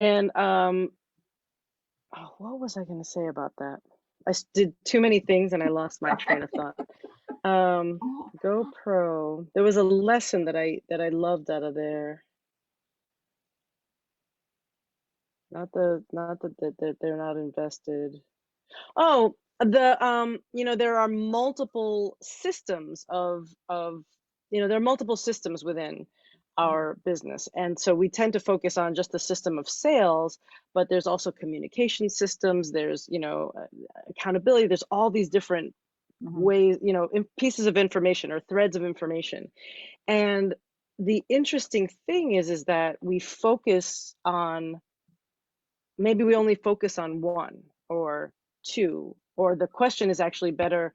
And oh, what was I going to say about that? Did too many things and I lost my train of thought. Um, GoPro. There was a lesson that I loved out of there. Not that they're not invested. Oh, there are multiple systems there are multiple systems within our business. And so we tend to focus on just the system of sales, but there's also communication systems, there's, accountability, there's all these different Mhm. ways, pieces of information or threads of information. And the interesting thing is that maybe we only focus on one or two, or the question is actually better,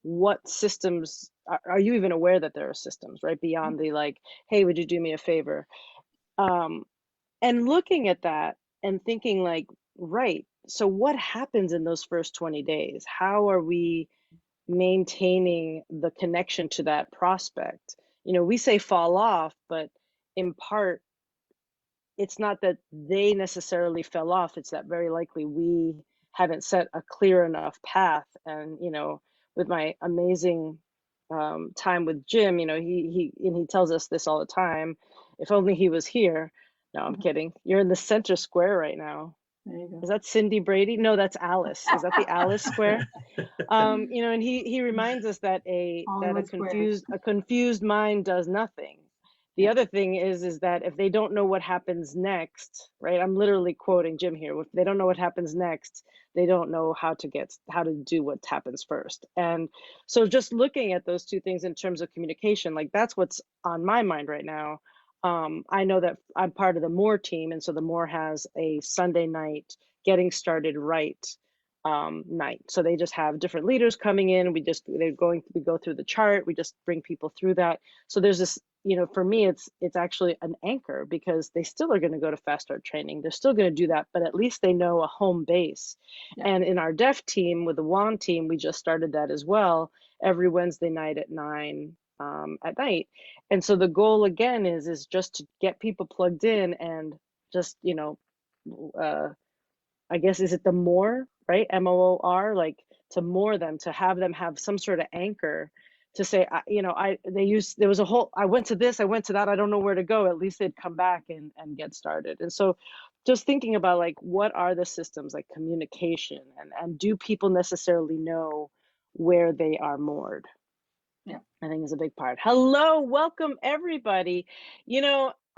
what systems are you even aware that there are systems, right? Beyond the like, hey, would you do me a favor? Um, and looking at that and thinking like, right, so what happens in those first 20 days? How are we maintaining the connection to that prospect? We say fall off, but in part, it's not that they necessarily fell off. It's that very likely we haven't set a clear enough path. And, with my amazing time with Jim, he tells us this all the time. If only he was here. No, I'm Mhm. kidding. You're in the center square right now. There you go. Is that Cindy Brady? No, that's Alice. Is that the Alice square? And he reminds us that a that a Hollywood Squares. confused mind does nothing. The Yeah. other thing is that if they don't know what happens next, right? I'm literally quoting Jim here. If they don't know what happens next, they don't know how to do what happens first. And so just looking at those two things in terms of communication, like that's what's on my mind right now. I know that I'm part of the Moore team, and so the Moore has a Sunday night getting started right night. So they just have different leaders coming in. We go through the chart. We just bring people through that. So there's this, for me, it's actually an anchor because they still are going to go to fast start training. They're still going to do that, but at least they know a home base. Yeah. And in our deaf team with the WAN team, we just started that as well every Wednesday night at 9 at night. And so the goal again is just to get people plugged in and just, uh, I guess, is it the more, right? MOOR, like to more them, to have them have some sort of anchor to say, there was a whole, I went to this, I went to that, I don't know where to go. At least they'd come back and get started. And so just thinking about like, what are the systems like communication and do people necessarily know where they are moored? Yeah. I think is a big part. Hello, welcome everybody.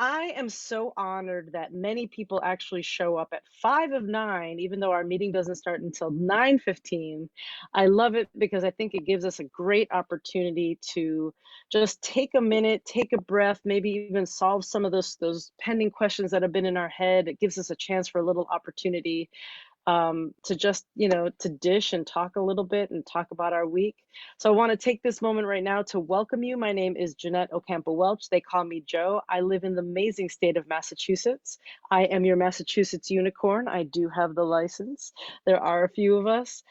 I am so honored that many people actually show up at 5 of 9, even though our meeting doesn't start until 9:15. I love it because I think it gives us a great opportunity to just take a minute, take a breath, maybe even solve some of those pending questions that have been in our head. It gives us a chance for a little opportunity to just, to dish and talk a little bit and talk about our week. So I want to take this moment right now to welcome you. My name is Jeanette Ocampo Welch. They call me Joe. I live in the amazing state of Massachusetts. I am your Massachusetts unicorn. I do have the license. There are a few of us.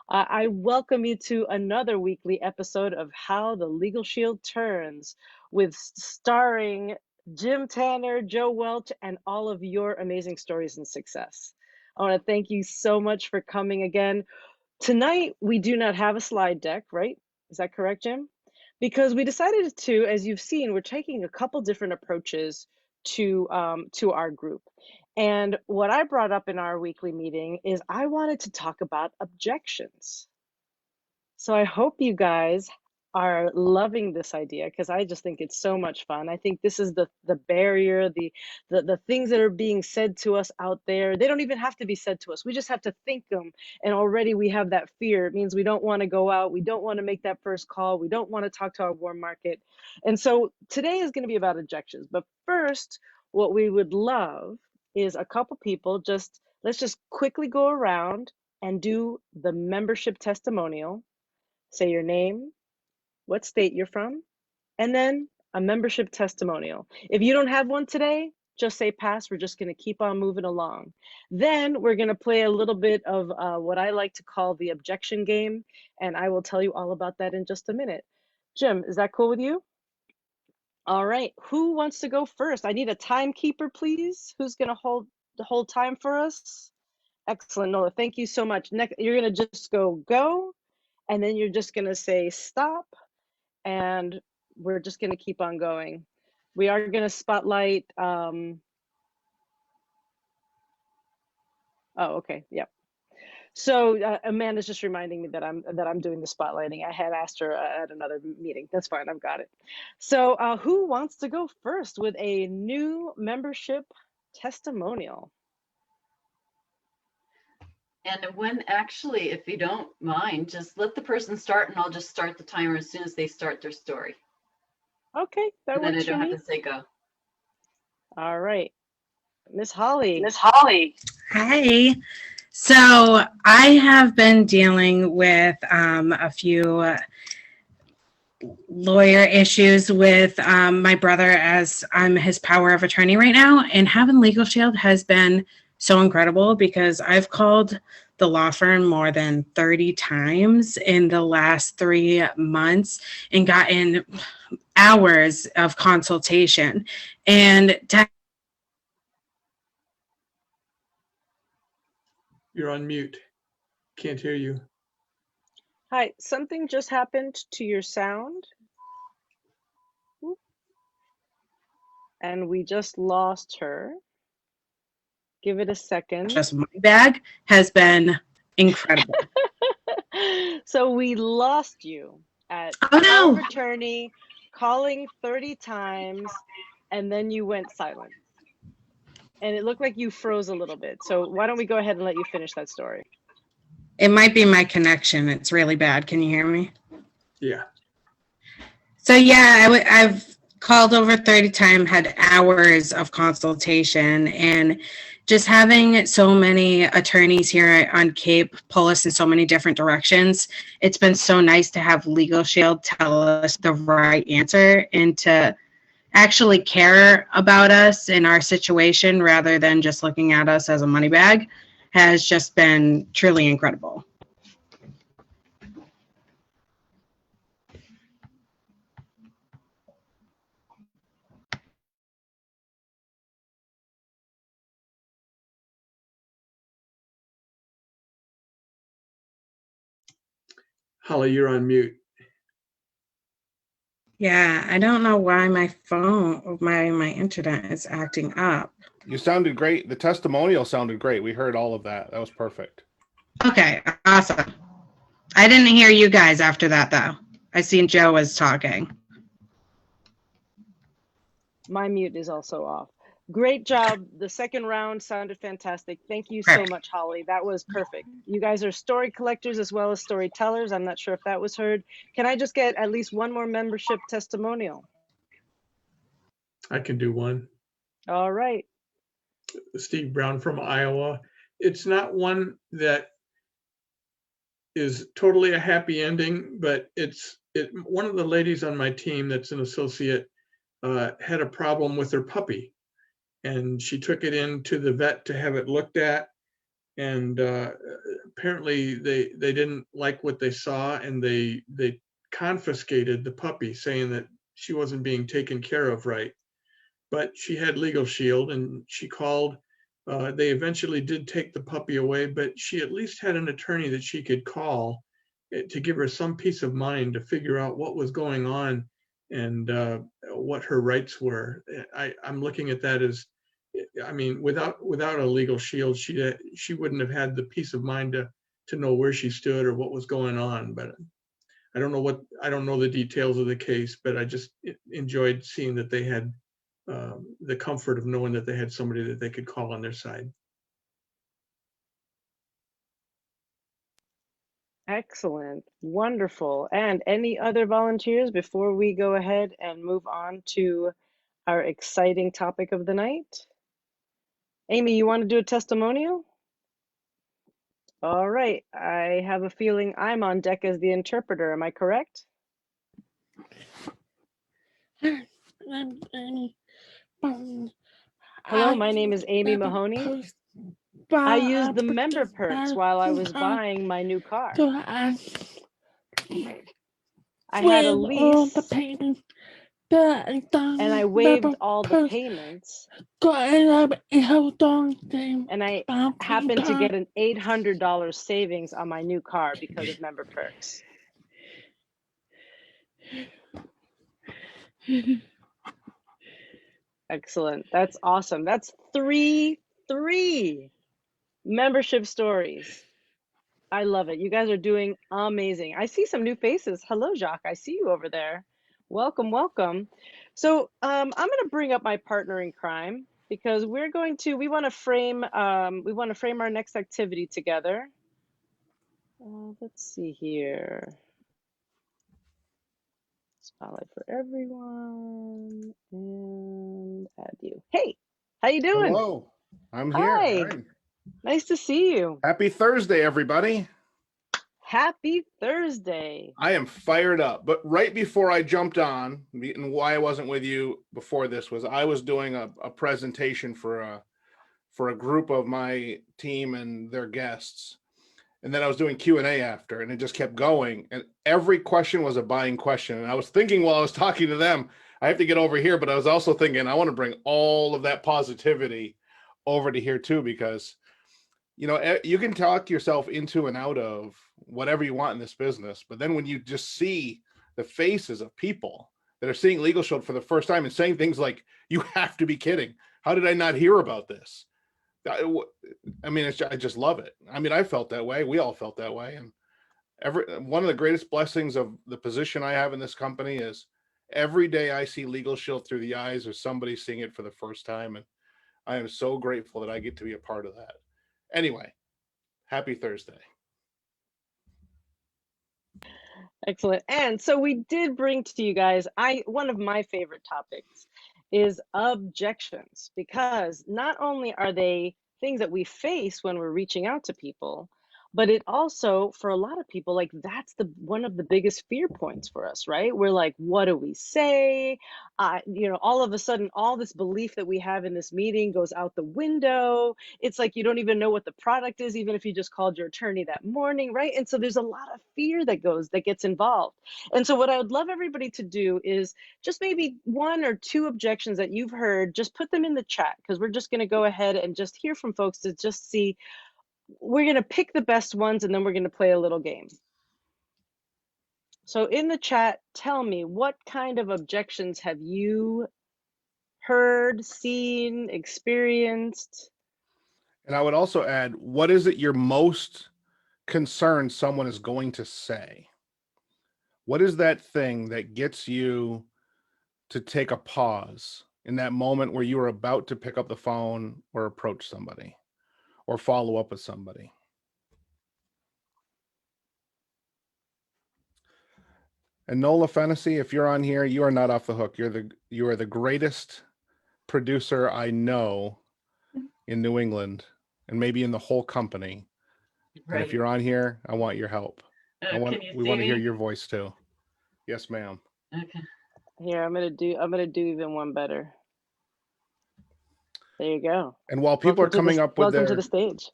I welcome you to another weekly episode of How the Legal Shield Turns, with starring Jim Tanner, Joe Welch, and all of your amazing stories and success. I want to thank you so much for coming again. Tonight, we do not have a slide deck, right? Is that correct, Jim? Because we decided to, as you've seen, we're taking a couple different approaches to our group. And what I brought up in our weekly meeting is I wanted to talk about objections. So I hope you guys are loving this idea because I just think it's so much fun. I think this is the barrier, the things that are being said to us out there. They don't even have to be said to us. We just have to think them. And already we have that fear. It means we don't want to go out. We don't want to make that first call. We don't want to talk to our warm market. And so today is going to be about objections. But first, what we would love is a couple people let's just quickly go around and do the membership testimonial. Say your name, what state you're from, and then a membership testimonial. If you don't have one today, just say pass. We're just going to keep on moving along. Then we're going to play a little bit of what I like to call the objection game, and I will tell you all about that in just a minute. Jim, is that cool with you? All right. Who wants to go first? I need a timekeeper, please. Who's going to hold hold time for us? Excellent, Nola. Thank you so much. Next, you're going to just go, and then you're just going to say stop, and we're just going to keep on going. We are going to spotlight. Oh, okay. Yep. So Amanda's just reminding me that I'm doing the spotlighting. I had asked her at another meeting. That's fine. I've got it. So who wants to go first with a new membership testimonial? And when actually, if you don't mind, just let the person start, and I'll just start the timer as soon as they start their story. Okay, that And then I works for don't me. have to say go. All right, Miss Holly. Miss Holly. Hi. So I have been dealing with a few lawyer issues with my brother, as I'm his power of attorney right now. And having Legal Shield has been so incredible because I've called the law firm more than 30 times in the last 3 months and gotten hours of consultation. And You're on mute. Can't hear you. Hi, something just happened to your sound. And we just lost her. Give it a second. Just my bag has been incredible. So we lost you at Oh no! power of attorney, calling 30 times, and then you went silent. And it looked like you froze a little bit. So why don't we go ahead and let you finish that story? It might be my connection. It's really bad. Can you hear me? Yeah. So yeah, I've called over 30 times, had hours of consultation, and just having so many attorneys here on Cape pull us in so many different directions. It's been so nice to have Legal Shield tell us the right answer and to actually care about us and our situation rather than just looking at us as a money bag has just been truly incredible. Holly, you're on mute. Yeah, I don't know why my phone, my internet is acting up. You sounded great. The testimonial sounded great. We heard all of that. That was perfect. Okay, awesome. I didn't hear you guys after that, though. I seen Joe was talking. My mute is also off. Great job. The second round sounded fantastic. Thank you so much, Holly. That was perfect. You guys are story collectors as well as storytellers. I'm not sure if that was heard. Can I just get at least one more membership testimonial? I can do one. All right. Steve Brown from Iowa. It's not one that is totally a happy ending, but one of the ladies on my team that's an associate had a problem with her puppy, and she took it into the vet to have it looked at, and apparently they didn't like what they saw, and they confiscated the puppy, saying that she wasn't being taken care of right. But she had Legal Shield, and she called. They eventually did take the puppy away, but she at least had an attorney that she could call to give her some peace of mind to figure out what was going on and what her rights were. I'm looking at that as, I mean, without a Legal Shield, she wouldn't have had the peace of mind to know where she stood or what was going on. But I don't know the details of the case, but I just enjoyed seeing that they had the comfort of knowing that they had somebody that they could call on their side. Excellent. Wonderful. And any other volunteers before we go ahead and move on to our exciting topic of the night? Amy, you want to do a testimonial? All right. I have a feeling I'm on deck as the interpreter. Am I correct? Hello, my name is Amy Mahoney. I used the member perks while I was buying my new car. I had a lease and I waived all the payments, and I happened to get an $800 savings on my new car because of member perks. Excellent. That's awesome. That's three membership stories. I love it. You guys are doing amazing. I see some new faces. Hello, Jacques. I see you over there. Welcome, welcome. So I'm going to bring up my partner in crime because we want to frame our next activity together. Let's see here. Spotlight for everyone and add you. Hey, how you doing? Hello, I'm Hi. here. Nice to see you. Happy Thursday, everybody. Happy Thursday. I am fired up. But right before I jumped on, and why I wasn't with you before this was I was doing a presentation for a group of my team and their guests. And then I was doing Q&A after, and it just kept going. And every question was a buying question. And I was thinking while I was talking to them, I have to get over here. But I was also thinking, I want to bring all of that positivity over to here too, because, you know, you can talk yourself into and out of whatever you want in this business. But then when you just see the faces of people that are seeing Legal Shield for the first time and saying things like, you have to be kidding. How did I not hear about this? I mean, I just love it. I mean, I felt that way. We all felt that way. And one of the greatest blessings of the position I have in this company is every day I see Legal Shield through the eyes of somebody seeing it for the first time. And I am so grateful that I get to be a part of that. Anyway, happy Thursday. Excellent. And so we did bring to you guys, one of my favorite topics is objections, because not only are they things that we face when we're reaching out to people, but it also, for a lot of people, like that's one of the biggest fear points for us, right? We're like, what do we say? All of a sudden, all this belief that we have in this meeting goes out the window. It's like you don't even know what the product is, even if you just called your attorney that morning, right? And so there's a lot of fear that gets involved. And so what I would love everybody to do is just maybe one or two objections that you've heard, just put them in the chat, because we're just going to go ahead and just hear from folks to just see. We're going to pick the best ones, and then we're going to play a little game. So in the chat, tell me, what kind of objections have you heard, seen, experienced? And I would also add, what is it you're most concerned someone is going to say? What is that thing that gets you to take a pause in that moment where you are about to pick up the phone or approach somebody or follow up with somebody? And Nola Fennessy, if you're on here, you are not off the hook. You are the greatest producer I know in New England and maybe in the whole company. Right. And if you're on here, I want your help. We want to hear your voice too. Yes, ma'am. Okay. Here, I'm gonna do even one better. There you go. And while people Welcome are coming up with welcome to the stage.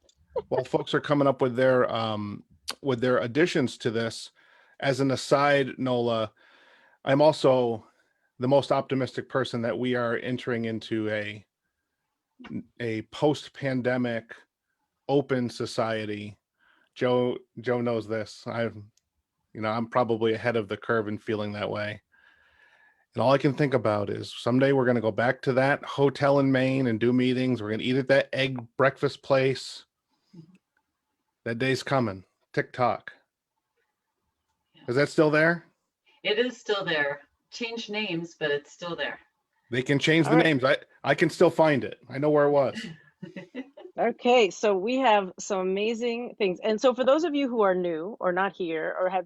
while folks are coming up with their additions to this, as an aside, Nola, I'm also the most optimistic person that we are entering into a post-pandemic open society. Joe knows this. I'm probably ahead of the curve in feeling that way. And all I can think about is someday we're going to go back to that hotel in Maine and do meetings. We're going to eat at that egg breakfast place. That day's coming. TikTok. Is that still there? It is still there. Change names, but it's still there. They can change the names. I can still find it. I know where it was. Okay, so we have some amazing things. And so for those of you who are new or not here or have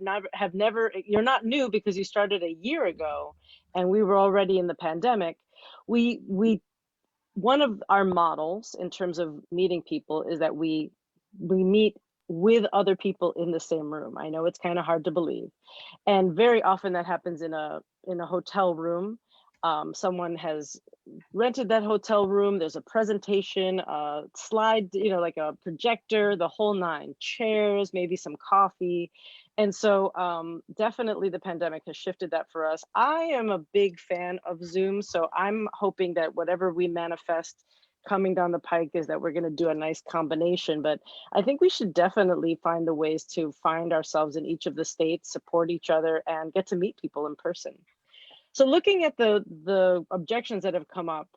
never, you're not new because you started a year ago and we were already in the pandemic. One of our models in terms of meeting people is that we meet with other people in the same room. I know it's kind of hard to believe. And very often that happens in a hotel room. Someone has rented that hotel room. There's a presentation, a slide, like a projector, the whole nine, chairs, maybe some coffee. And so definitely the pandemic has shifted that for us. I am a big fan of Zoom, so I'm hoping that whatever we manifest coming down the pike is that we're going to do a nice combination. But I think we should definitely find the ways to find ourselves in each of the states, support each other, and get to meet people in person. So looking at the objections that have come up,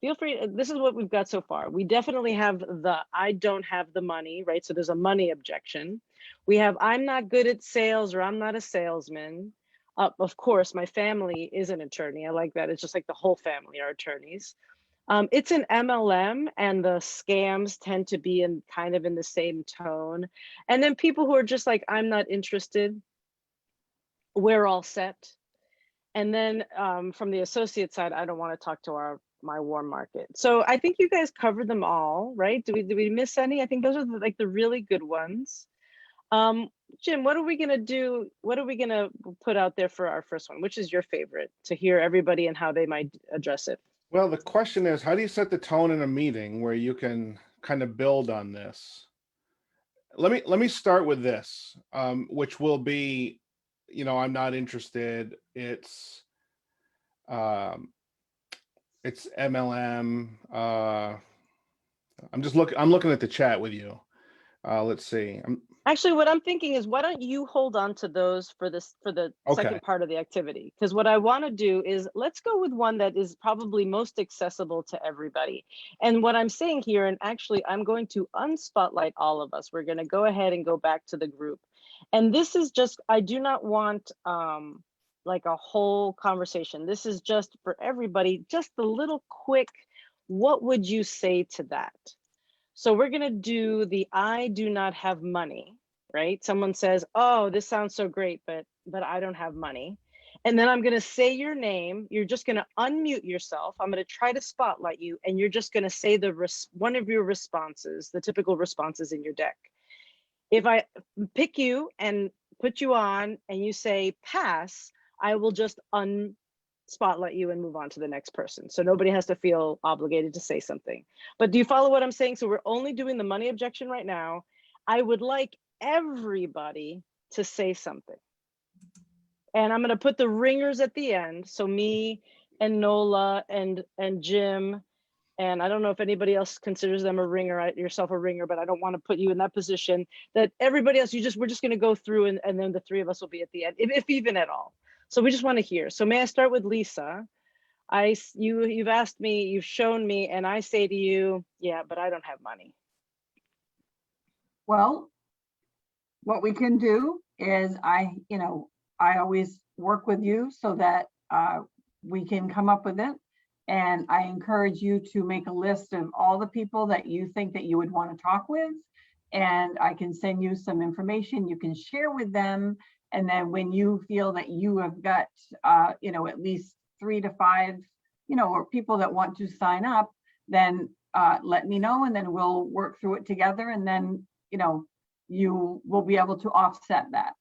feel free, this is what we've got so far. We definitely have the I don't have the money, right? So there's a money objection. We have I'm not good at sales, or I'm not a salesman. Of course, my family is an attorney. I like that. It's just like the whole family are attorneys. It's an MLM, and the scams tend to be in kind of in the same tone. And then people who are just like, I'm not interested, we're all set. And then from the associate side, I don't want to talk to my warm market. So I think you guys covered them all, right? Did we miss any? I think those are like the really good ones. Jim, what are we gonna do? What are we gonna put out there for our first one? Which is your favorite, to hear everybody and how they might address it? Well, the question is, how do you set the tone in a meeting where you can kind of build on this? Let me start with this, which will be, I'm not interested. It's MLM. I'm looking at the chat with you. Let's see. Actually, what I'm thinking is, why don't you hold on to those for the Okay. second part of the activity? Because what I want to do is, let's go with one that is probably most accessible to everybody. And what I'm saying here, and actually I'm going to unspotlight all of us. We're going to go ahead and go back to the group. And this is just, I do not want like a whole conversation. This is just for everybody, just a little quick, what would you say to that? So we're going to do the I do not have money, right? Someone says, oh, this sounds so great, but I don't have money. And then I'm going to say your name. You're just going to unmute yourself. I'm going to try to spotlight you, and you're just going to say one of your responses, the typical responses in your deck. If I pick you and put you on and you say pass, I will just spotlight you and move on to the next person. So nobody has to feel obligated to say something. But do you follow what I'm saying? So we're only doing the money objection right now. I would like everybody to say something. And I'm going to put the ringers at the end. So me and Nola and Jim, and I don't know if anybody else considers them a ringer, yourself a ringer, but I don't want to put you in that position. That everybody else, we're just going to go through, and then the three of us will be at the end, if even at all. So we just want to hear. So may I start with Lisa? You've asked me, you've shown me, and I say to you, yeah, but I don't have money. Well, what we can do is I always work with you so that we can come up with it. And I encourage you to make a list of all the people that you think that you would want to talk with. And I can send you some information you can share with them. And then when you feel that you have got, at least 3 to 5, or people that want to sign up, then let me know, and then we'll work through it together. And then, you will be able to offset that.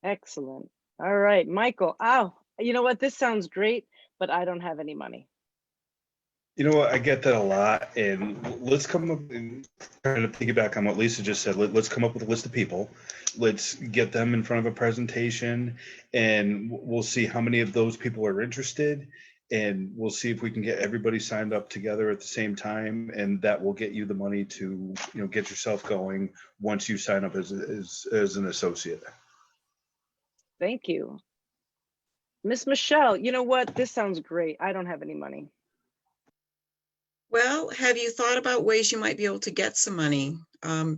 Excellent. All right, Michael. Oh, you know what? This sounds great, but I don't have any money. You know what? I get that a lot. And let's come up and try to piggyback on what Lisa just said. Let's come up with a list of people. Let's get them in front of a presentation, and we'll see how many of those people are interested. And we'll see if we can get everybody signed up together at the same time. And that will get you the money to, get yourself going once you sign up as an associate. Thank you. Miss Michelle, you know what? This sounds great. I don't have any money. Well, have you thought about ways you might be able to get some money?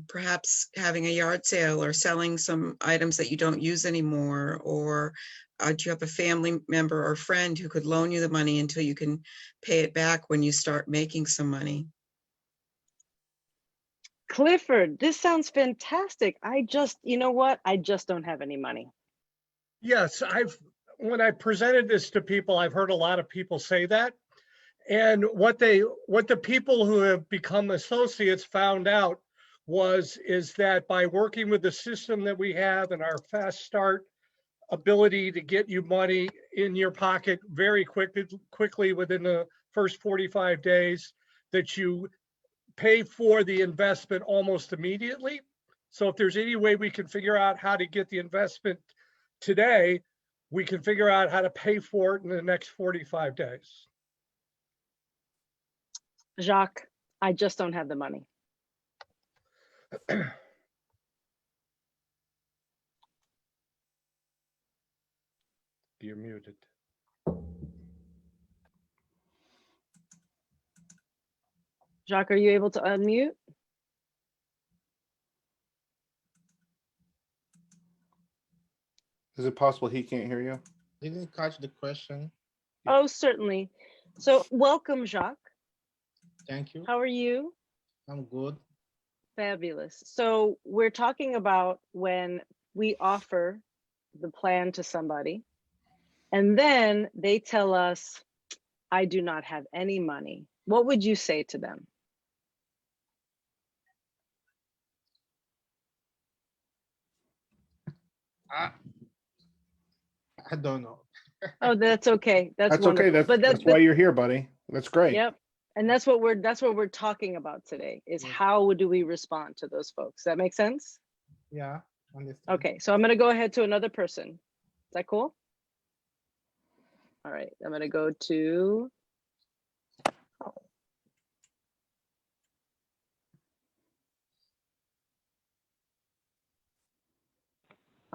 Perhaps having a yard sale or selling some items that you don't use anymore, or do you have a family member or friend who could loan you the money until you can pay it back when you start making some money? Clifford, this sounds fantastic. You know what? I just don't have any money. Yes, when I presented this to people, I've heard a lot of people say that. And what the people who have become associates found out is that by working with the system that we have and our fast start ability to get you money in your pocket very quickly within the first 45 days, that you pay for the investment almost immediately. So if there's any way we can figure out how to get the investment today, we can figure out how to pay for it in the next 45 days. Jacques, I just don't have the money. You're muted. Jacques, are you able to unmute? Is it possible he can't hear you? Didn't catch the question. Oh, certainly. So welcome, Jacques. Thank you. How are you? I'm good. Fabulous. So we're talking about when we offer the plan to somebody, and then they tell us, I do not have any money. What would you say to them? I don't know. Oh, that's okay. That's That's wonderful. okay. That's why you're here, buddy. That's great. Yep. And that's what we're talking about today is how do we respond to those folks? That make sense? Yeah, understand. Okay, so I'm gonna go ahead to another person. Is that cool? All right, I'm gonna go to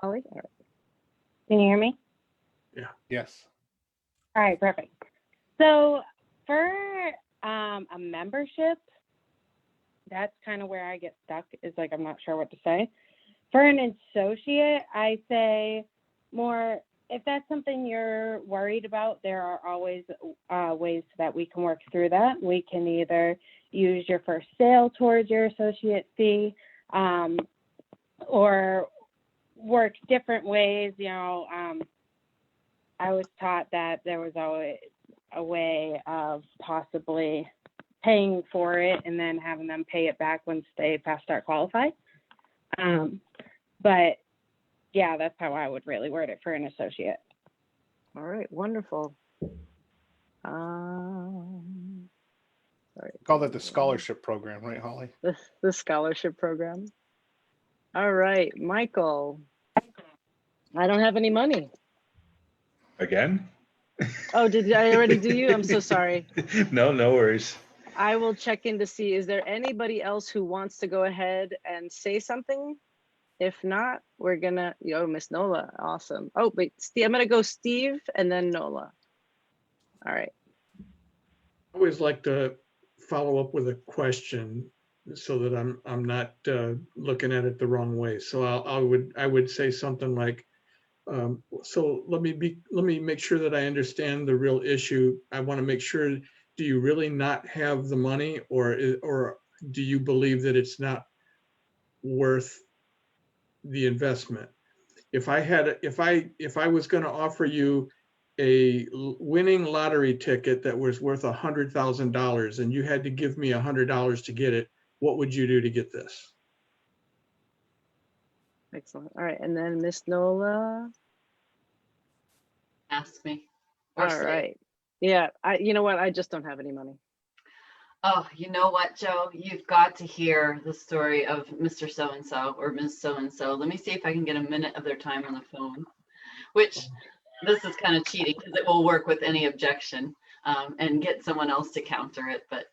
Holly. All right. Can you hear me? Yeah. Yes. All right, perfect. So for a membership, that's kind of where I get stuck, is like, I'm not sure what to say. For an associate, I say more, if that's something you're worried about, there are always ways that we can work through that. We can either use your first sale towards your associate fee, or work different ways. You know, I was taught that there was always a way of possibly paying for it and then having them pay it back once they start qualified. But yeah, that's how I would really word it for an associate. All right, wonderful. Call that the scholarship program, right, Holly? The scholarship program. All right, Michael. I don't have any money. Again? Oh, did I already do you? I'm so sorry. No worries. I will check in to see, is there anybody else who wants to go ahead and say something? If not, we're gonna, Miss Nola, awesome. Oh, wait, Steve, I'm gonna go Steve and then Nola. All right. I always like to follow up with a question so that I'm not looking at it the wrong way. So I would say something like, so let me make sure that I understand the real issue. I want to make sure, do you really not have the money, or do you believe that it's not worth the investment? If I was going to offer you a winning lottery ticket that was worth $100,000 and you had to give me $100 to get it, what would you do to get this? Excellent. All right, and then Miss Nola. Ask me. Or All say. right. Yeah, you know what? I just don't have any money. Oh, you know what, Joe? You've got to hear the story of Mr. So-and-so or Ms. So-and-so. Let me see if I can get a minute of their time on the phone, which this is kind of cheating because it will work with any objection, and get someone else to counter it. But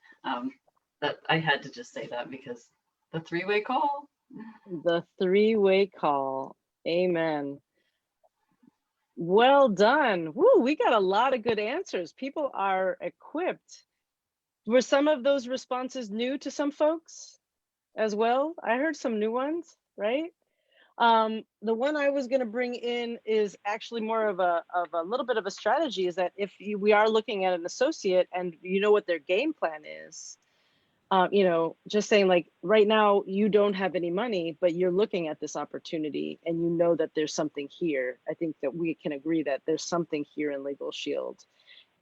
that I had to just say that because the three-way call. The three-way call. Amen. Well done. Woo, we got a lot of good answers. People are equipped. Were some of those responses new to some folks as well? I heard some new ones, right? The one I was going to bring in is actually more of a little bit of a strategy, is that if we are looking at an associate and you know what their game plan is, just saying, like, right now you don't have any money, but you're looking at this opportunity and you know that there's something here. I think that we can agree that there's something here in Legal Shield.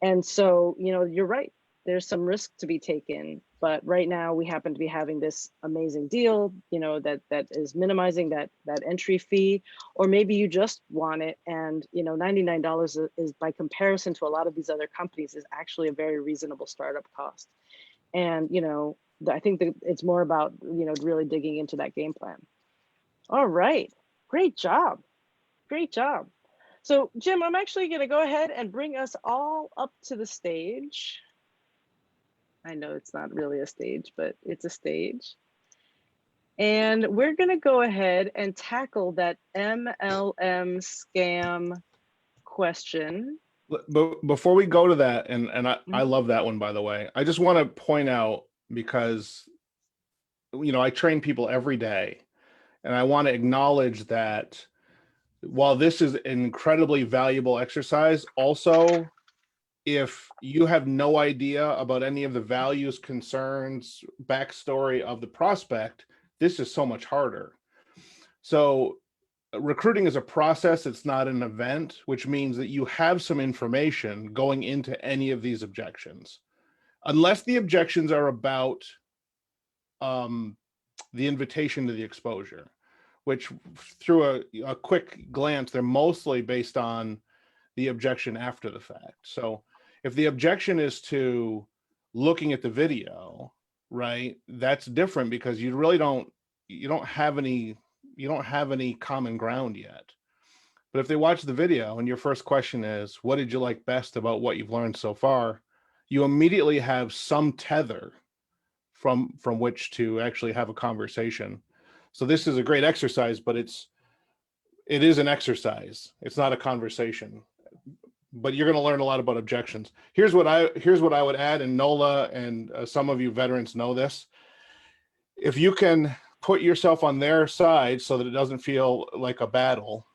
And so, you're right. There's some risk to be taken, but right now we happen to be having this amazing deal, that is minimizing that entry fee, or maybe you just want it. And, $99 is, by comparison to a lot of these other companies, is actually a very reasonable startup cost. And, I think that it's more about, really digging into that game plan. All right. Great job. Great job. So Jim, I'm actually going to go ahead and bring us all up to the stage. I know it's not really a stage, but it's a stage. And we're going to go ahead and tackle that MLM scam question. But before we go to that, and I love that one, by the way, I just want to point out, because, you know, I train people every day, and I want to acknowledge that while this is an incredibly valuable exercise, also, if you have no idea about any of the values, concerns, backstory of the prospect, this is so much harder. So recruiting is a process, it's not an event, which means that you have some information going into any of these objections. Unless the objections are about the invitation to the exposure, which through a quick glance, they're mostly based on the objection after the fact. So if the objection is to looking at the video, right, that's different, because you really don't have any common ground yet. But if they watch the video and your first question is, what did you like best about what you've learned so far? You immediately have some tether from which to actually have a conversation. So this is a great exercise, but it is an exercise. It's not a conversation. But you're going to learn a lot about objections. Here's what I would add, and Nola and some of you veterans know this. If you can put yourself on their side so that it doesn't feel like a battle,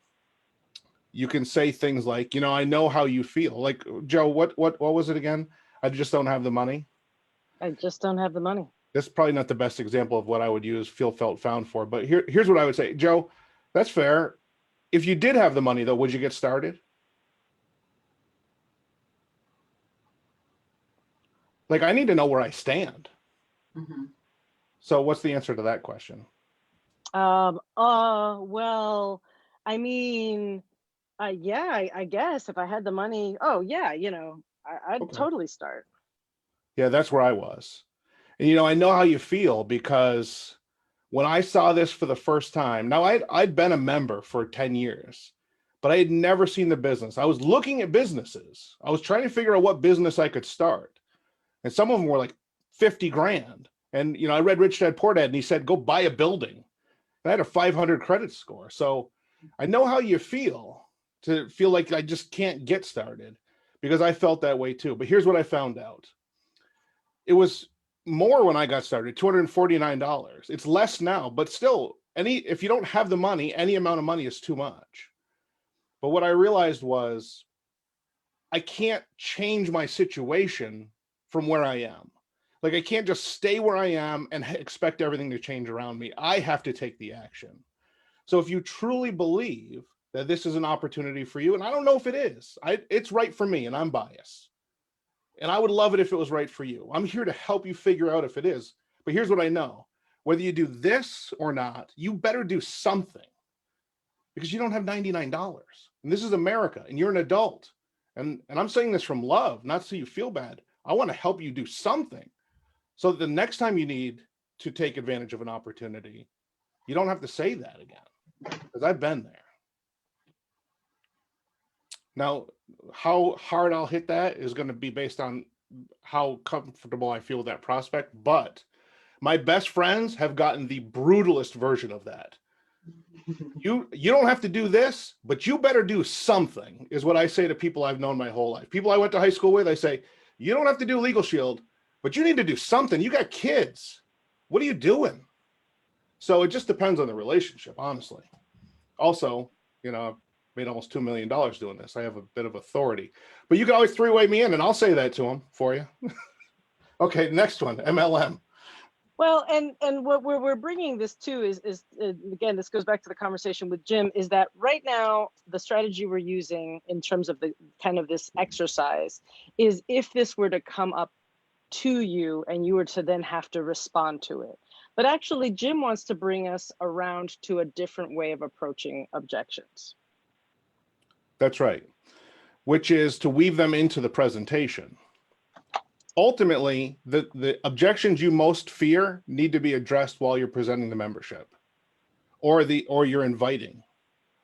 you can say things like, you know, I know how you feel. Like, Joe, what was it again? I just don't have the money. I just don't have the money. That's probably not the best example of what I would use feel, felt, found for. But here's what I would say, Joe, that's fair. If you did have the money, though, would you get started? Like, I need to know where I stand. Mm-hmm. So what's the answer to that question? Well, I mean, yeah, I guess if I had the money, oh yeah, you know, I'd Okay. totally start. Yeah, that's where I was. And, you know, I know how you feel, because when I saw this for the first time, now I'd been a member for 10 years, but I had never seen the business. I was looking at businesses. I was trying to figure out what business I could start. And some of them were like 50 grand. And, you know, I read Rich Dad Poor Dad, and he said, go buy a building. And I had a 500 credit score. So I know how you feel, to feel like I just can't get started, because I felt that way too. But here's what I found out. It was more when I got started, $249. It's less now, but still, if you don't have the money, any amount of money is too much. But what I realized was I can't change my situation from where I am. Like, I can't just stay where I am and expect everything to change around me. I have to take the action. So if you truly believe that this is an opportunity for you, and I don't know if it is, it's right for me, and I'm biased. And I would love it if it was right for you. I'm here to help you figure out if it is. But here's what I know. Whether you do this or not, you better do something, because you don't have $99. And this is America, and you're an adult. And I'm saying this from love, not so you feel bad. I want to help you do something, so that the next time you need to take advantage of an opportunity, you don't have to say that again, because I've been there. Now, how hard I'll hit that is going to be based on how comfortable I feel with that prospect. But my best friends have gotten the brutalist version of that. You don't have to do this, but you better do something, is what I say to people I've known my whole life. People I went to high school with, I say, you don't have to do Legal Shield, but you need to do something. You got kids. What are you doing? So it just depends on the relationship, honestly. Also, you know, I've made almost $2 million doing this. I have a bit of authority, but you can always three-way me in, and I'll say that to them for you. Okay, next one, MLM. Well, and what we're bringing this to is again, this goes back to the conversation with Jim, is that right now the strategy we're using in terms of the kind of this exercise is, if this were to come up to you and you were to then have to respond to it. But actually, Jim wants to bring us around to a different way of approaching objections. That's right, which is to weave them into the presentation. Ultimately, the objections you most fear need to be addressed while you're presenting the membership. or you're inviting,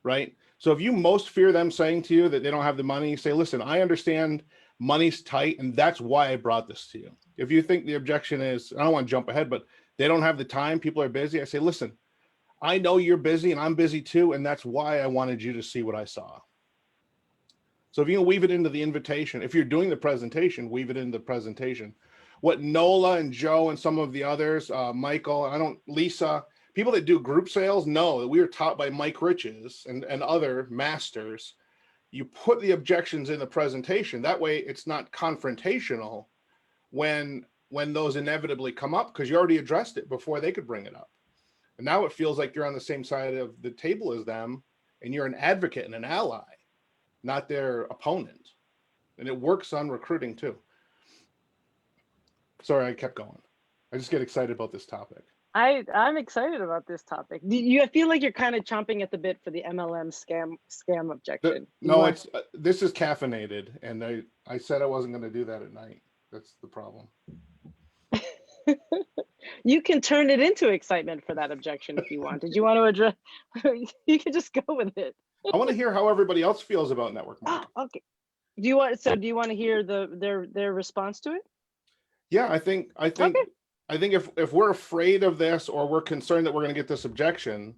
right? So if you most fear them saying to you that they don't have the money, say, listen, I understand money's tight, and that's why I brought this to you. If you think the objection is, I don't want to jump ahead, but they don't have the time, people are busy, I say, listen, I know you're busy and I'm busy too, and that's why I wanted you to see what I saw. So if you can weave it into the invitation, if you're doing the presentation, weave it into the presentation. What Nola and Joe and some of the others, Michael, Lisa, people that do group sales know that we were taught by Mike Riches and other masters. You put the objections in the presentation. That way it's not confrontational when those inevitably come up, because you already addressed it before they could bring it up. And now it feels like you're on the same side of the table as them, and you're an advocate and an ally, not their opponent. And it works on recruiting too. Sorry, I kept going. I just get excited about this topic. I'm excited about this topic. I feel like you're kind of chomping at the bit for the MLM scam objection. No, this is caffeinated, and I said I wasn't going to do that at night. That's the problem. You can turn it into excitement for that objection if you want. Did you want to address? You can just go with it. I want to hear how everybody else feels about network marketing. Okay. Do you want to hear their response to it? Yeah, I think Okay. if we're afraid of this, or we're concerned that we're going to get this objection,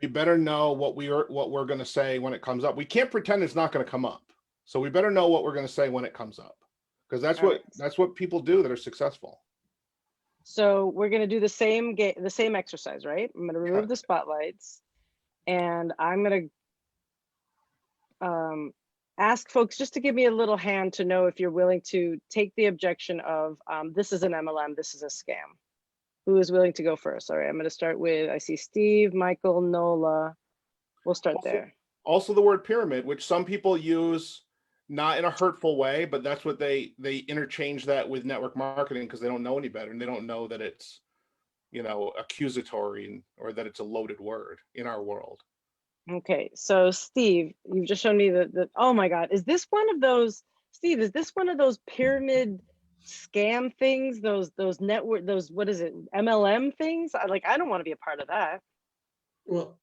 we better know what we're going to say when it comes up. We can't pretend it's not going to come up. So we better know what we're going to say when it comes up, because that's what people do that are successful. So we're going to do the same exercise, right? I'm going to remove the spotlights, and I'm going to ask folks just to give me a little hand to know if you're willing to take the objection of this is an MLM, this is a scam. Who is willing to go first? All right, I'm going to start with, I see Steve, Michael, Nola. We'll start there. Also the word pyramid, which some people use not in a hurtful way, but that's what they interchange that with network marketing because they don't know any better, and they don't know that it's, accusatory or that it's a loaded word in our world. Okay, so Steve, you've just shown me oh my God, is this one of those, Steve, is this one of those pyramid scam things, those network, what is it, MLM things? I don't want to be a part of that. Well,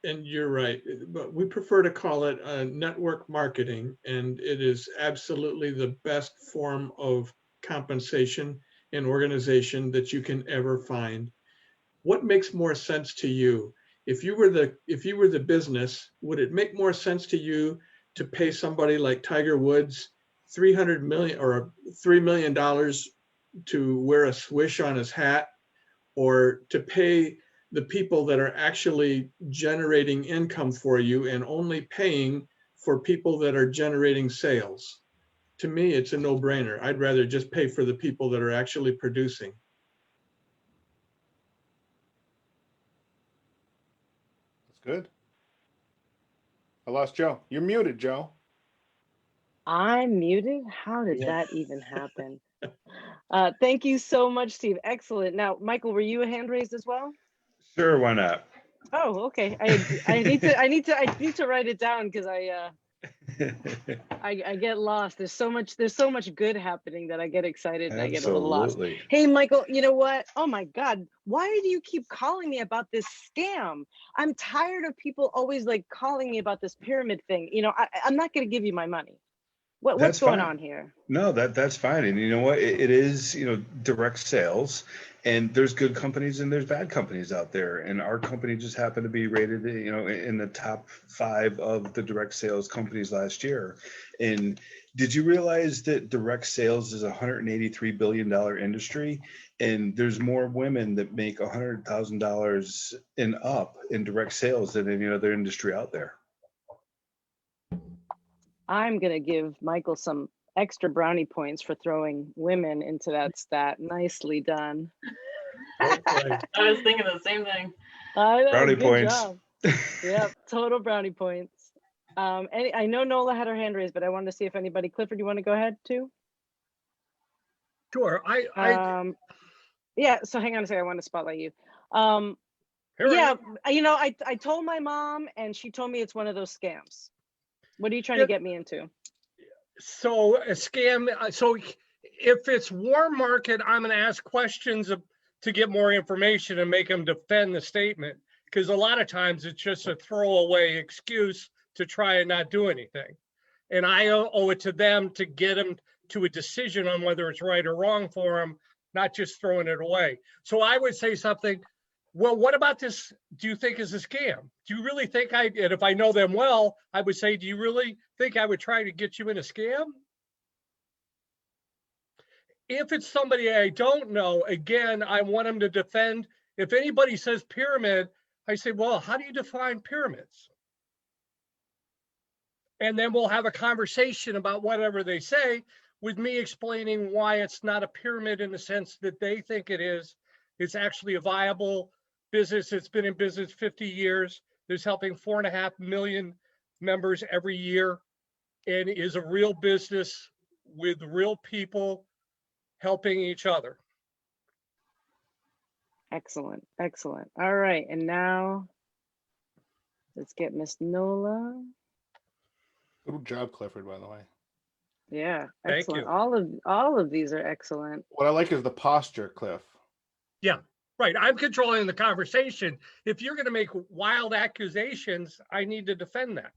and you're right, but we prefer to call it network marketing, and it is absolutely the best form of compensation and organization that you can ever find. What makes more sense to you? If you were the business, would it make more sense to you to pay somebody like Tiger Woods $300 million or $3 million to wear a swish on his hat, or to pay the people that are actually generating income for you and only paying for people that are generating sales? To me, it's a no-brainer. I'd rather just pay for the people that are actually producing. That's good. I lost Joe. You're muted, Joe. I'm muted? How did that even happen? Thank you so much, Steve. Excellent. Now, Michael, were you a hand raised as well? Sure, why not? Oh, okay. I need to write it down because I get lost. There's so much good happening that I get excited and I get a little lost. Hey, Michael, you know what? Oh my God, why do you keep calling me about this scam? I'm tired of people always calling me about this pyramid thing. I'm not going to give you my money. What's going on here? No, that's fine. And you know what? It is, direct sales, and there's good companies and there's bad companies out there. And our company just happened to be rated, in the top 5 of the direct sales companies last year. And did you realize that direct sales is a $183 billion industry? And there's more women that make $100,000 and up in direct sales than any other industry out there. I'm going to give Michael some extra brownie points for throwing women into that stat. Nicely done. I was thinking the same thing. I know, brownie good points. Job. Yep, total brownie points. I know Nola had her hand raised, but I wanted to see if anybody, Clifford, you want to go ahead too? Sure. Yeah, so hang on a second, I want to spotlight you. I told my mom and she told me it's one of those scams. What are you trying to get me into? So a scam. So if it's warm market, I'm going to ask questions to get more information and make them defend the statement. because a lot of times it's just a throwaway excuse to try and not do anything. And I owe it to them to get them to a decision on whether it's right or wrong for them, not just throwing it away. So I would say something, well, what about this? Do you think is a scam? Do you really think and if I know them well, I would say, do you really think I would try to get you in a scam? If it's somebody I don't know, again, I want them to defend. If anybody says pyramid, I say, well, how do you define pyramids? And then we'll have a conversation about whatever they say, with me explaining why it's not a pyramid in the sense that they think it is. It's actually a viable business. It's been in business 50 years. It's helping 4.5 million members every year, and is a real business with real people helping each other. Excellent, excellent. All right, and now let's get Miss Nola. Good job, Clifford, by the way. Yeah, Thank excellent. you. All of these are excellent. What I like is the posture, Cliff. Yeah, right. I'm controlling the conversation. If you're going to make wild accusations, I need to defend that.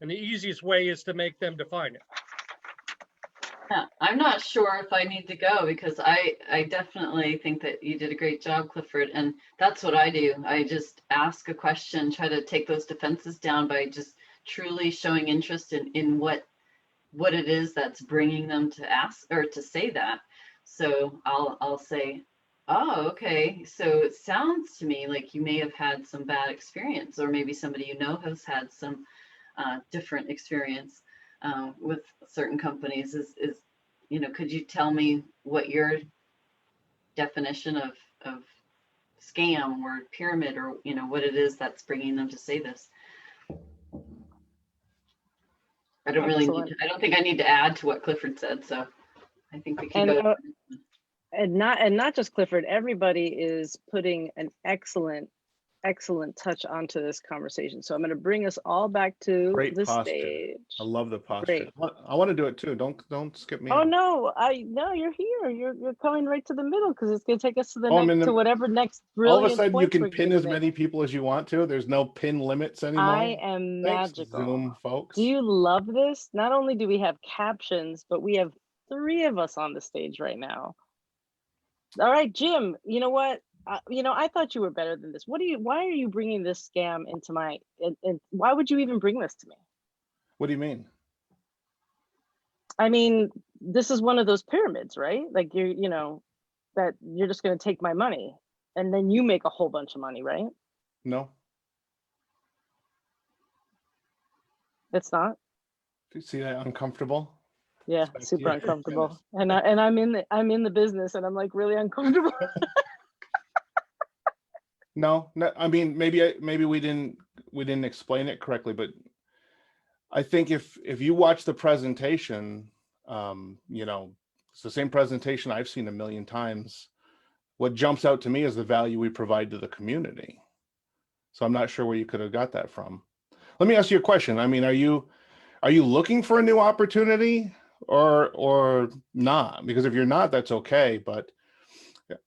And the easiest way is to make them define it. Yeah, I'm not sure if I need to go, because I definitely think that you did a great job, Clifford. And that's what I do. I just ask a question, try to take those defenses down by just truly showing interest in what it is that's bringing them to ask or to say that. So I'll say, oh, okay. So it sounds to me like you may have had some bad experience, or maybe somebody you know has had some different experience with certain companies. Is could you tell me what your definition of scam or pyramid, or what it is that's bringing them to say this? I don't really need to, I don't think I need to add to what Clifford said, so I think we can go. And not just Clifford, everybody is putting an excellent touch onto this conversation. So I'm going to bring us all back to the stage. I love the posture. Great. I want to do it too. Don't skip me. Oh no, you're here. You're coming right to the middle, because it's going to take us to the to whatever next brilliant. All of a sudden, you can pin as many people as you want to. There's no pin limits anymore. I am magical. Zoom folks. Do you love this? Not only do we have captions, but we have 3 of us on the stage right now. All right, Jim. You know what? I thought you were better than this. Why are you bringing this scam into my? And why would you even bring this to me? What do you mean? I mean, this is one of those pyramids, right? Like that you're just going to take my money and then you make a whole bunch of money, right? No. It's not. Do you see that uncomfortable? Yeah, super uncomfortable. And I'm in the business, and I'm like really uncomfortable. No, I mean, maybe we didn't explain it correctly, but I think if you watch the presentation, it's the same presentation I've seen a million times. What jumps out to me is the value we provide to the community. So I'm not sure where you could have got that from. Let me ask you a question. I mean, are you looking for a new opportunity or not? Because if you're not, that's okay. But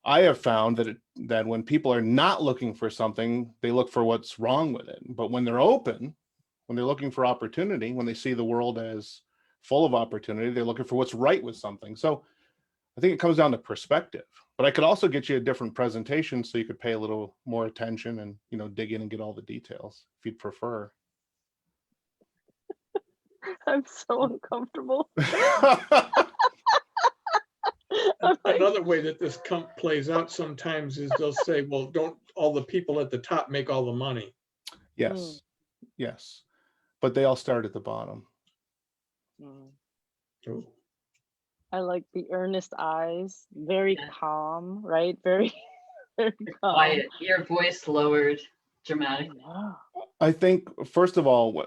I have found that when people are not looking for something, they look for what's wrong with it. But when they're open, when they're looking for opportunity, when they see the world as full of opportunity, they're looking for what's right with something. So I think it comes down to perspective. But I could also get you a different presentation so you could pay a little more attention and dig in and get all the details if you'd prefer. I'm so uncomfortable. Another way that this plays out sometimes is they'll say, well, don't all the people at the top make all the money? Yes. Yes. But they all start at the bottom. Oh. I like the earnest eyes, very calm, right? Very, very calm. Quiet, your voice lowered dramatically. I think, first of all,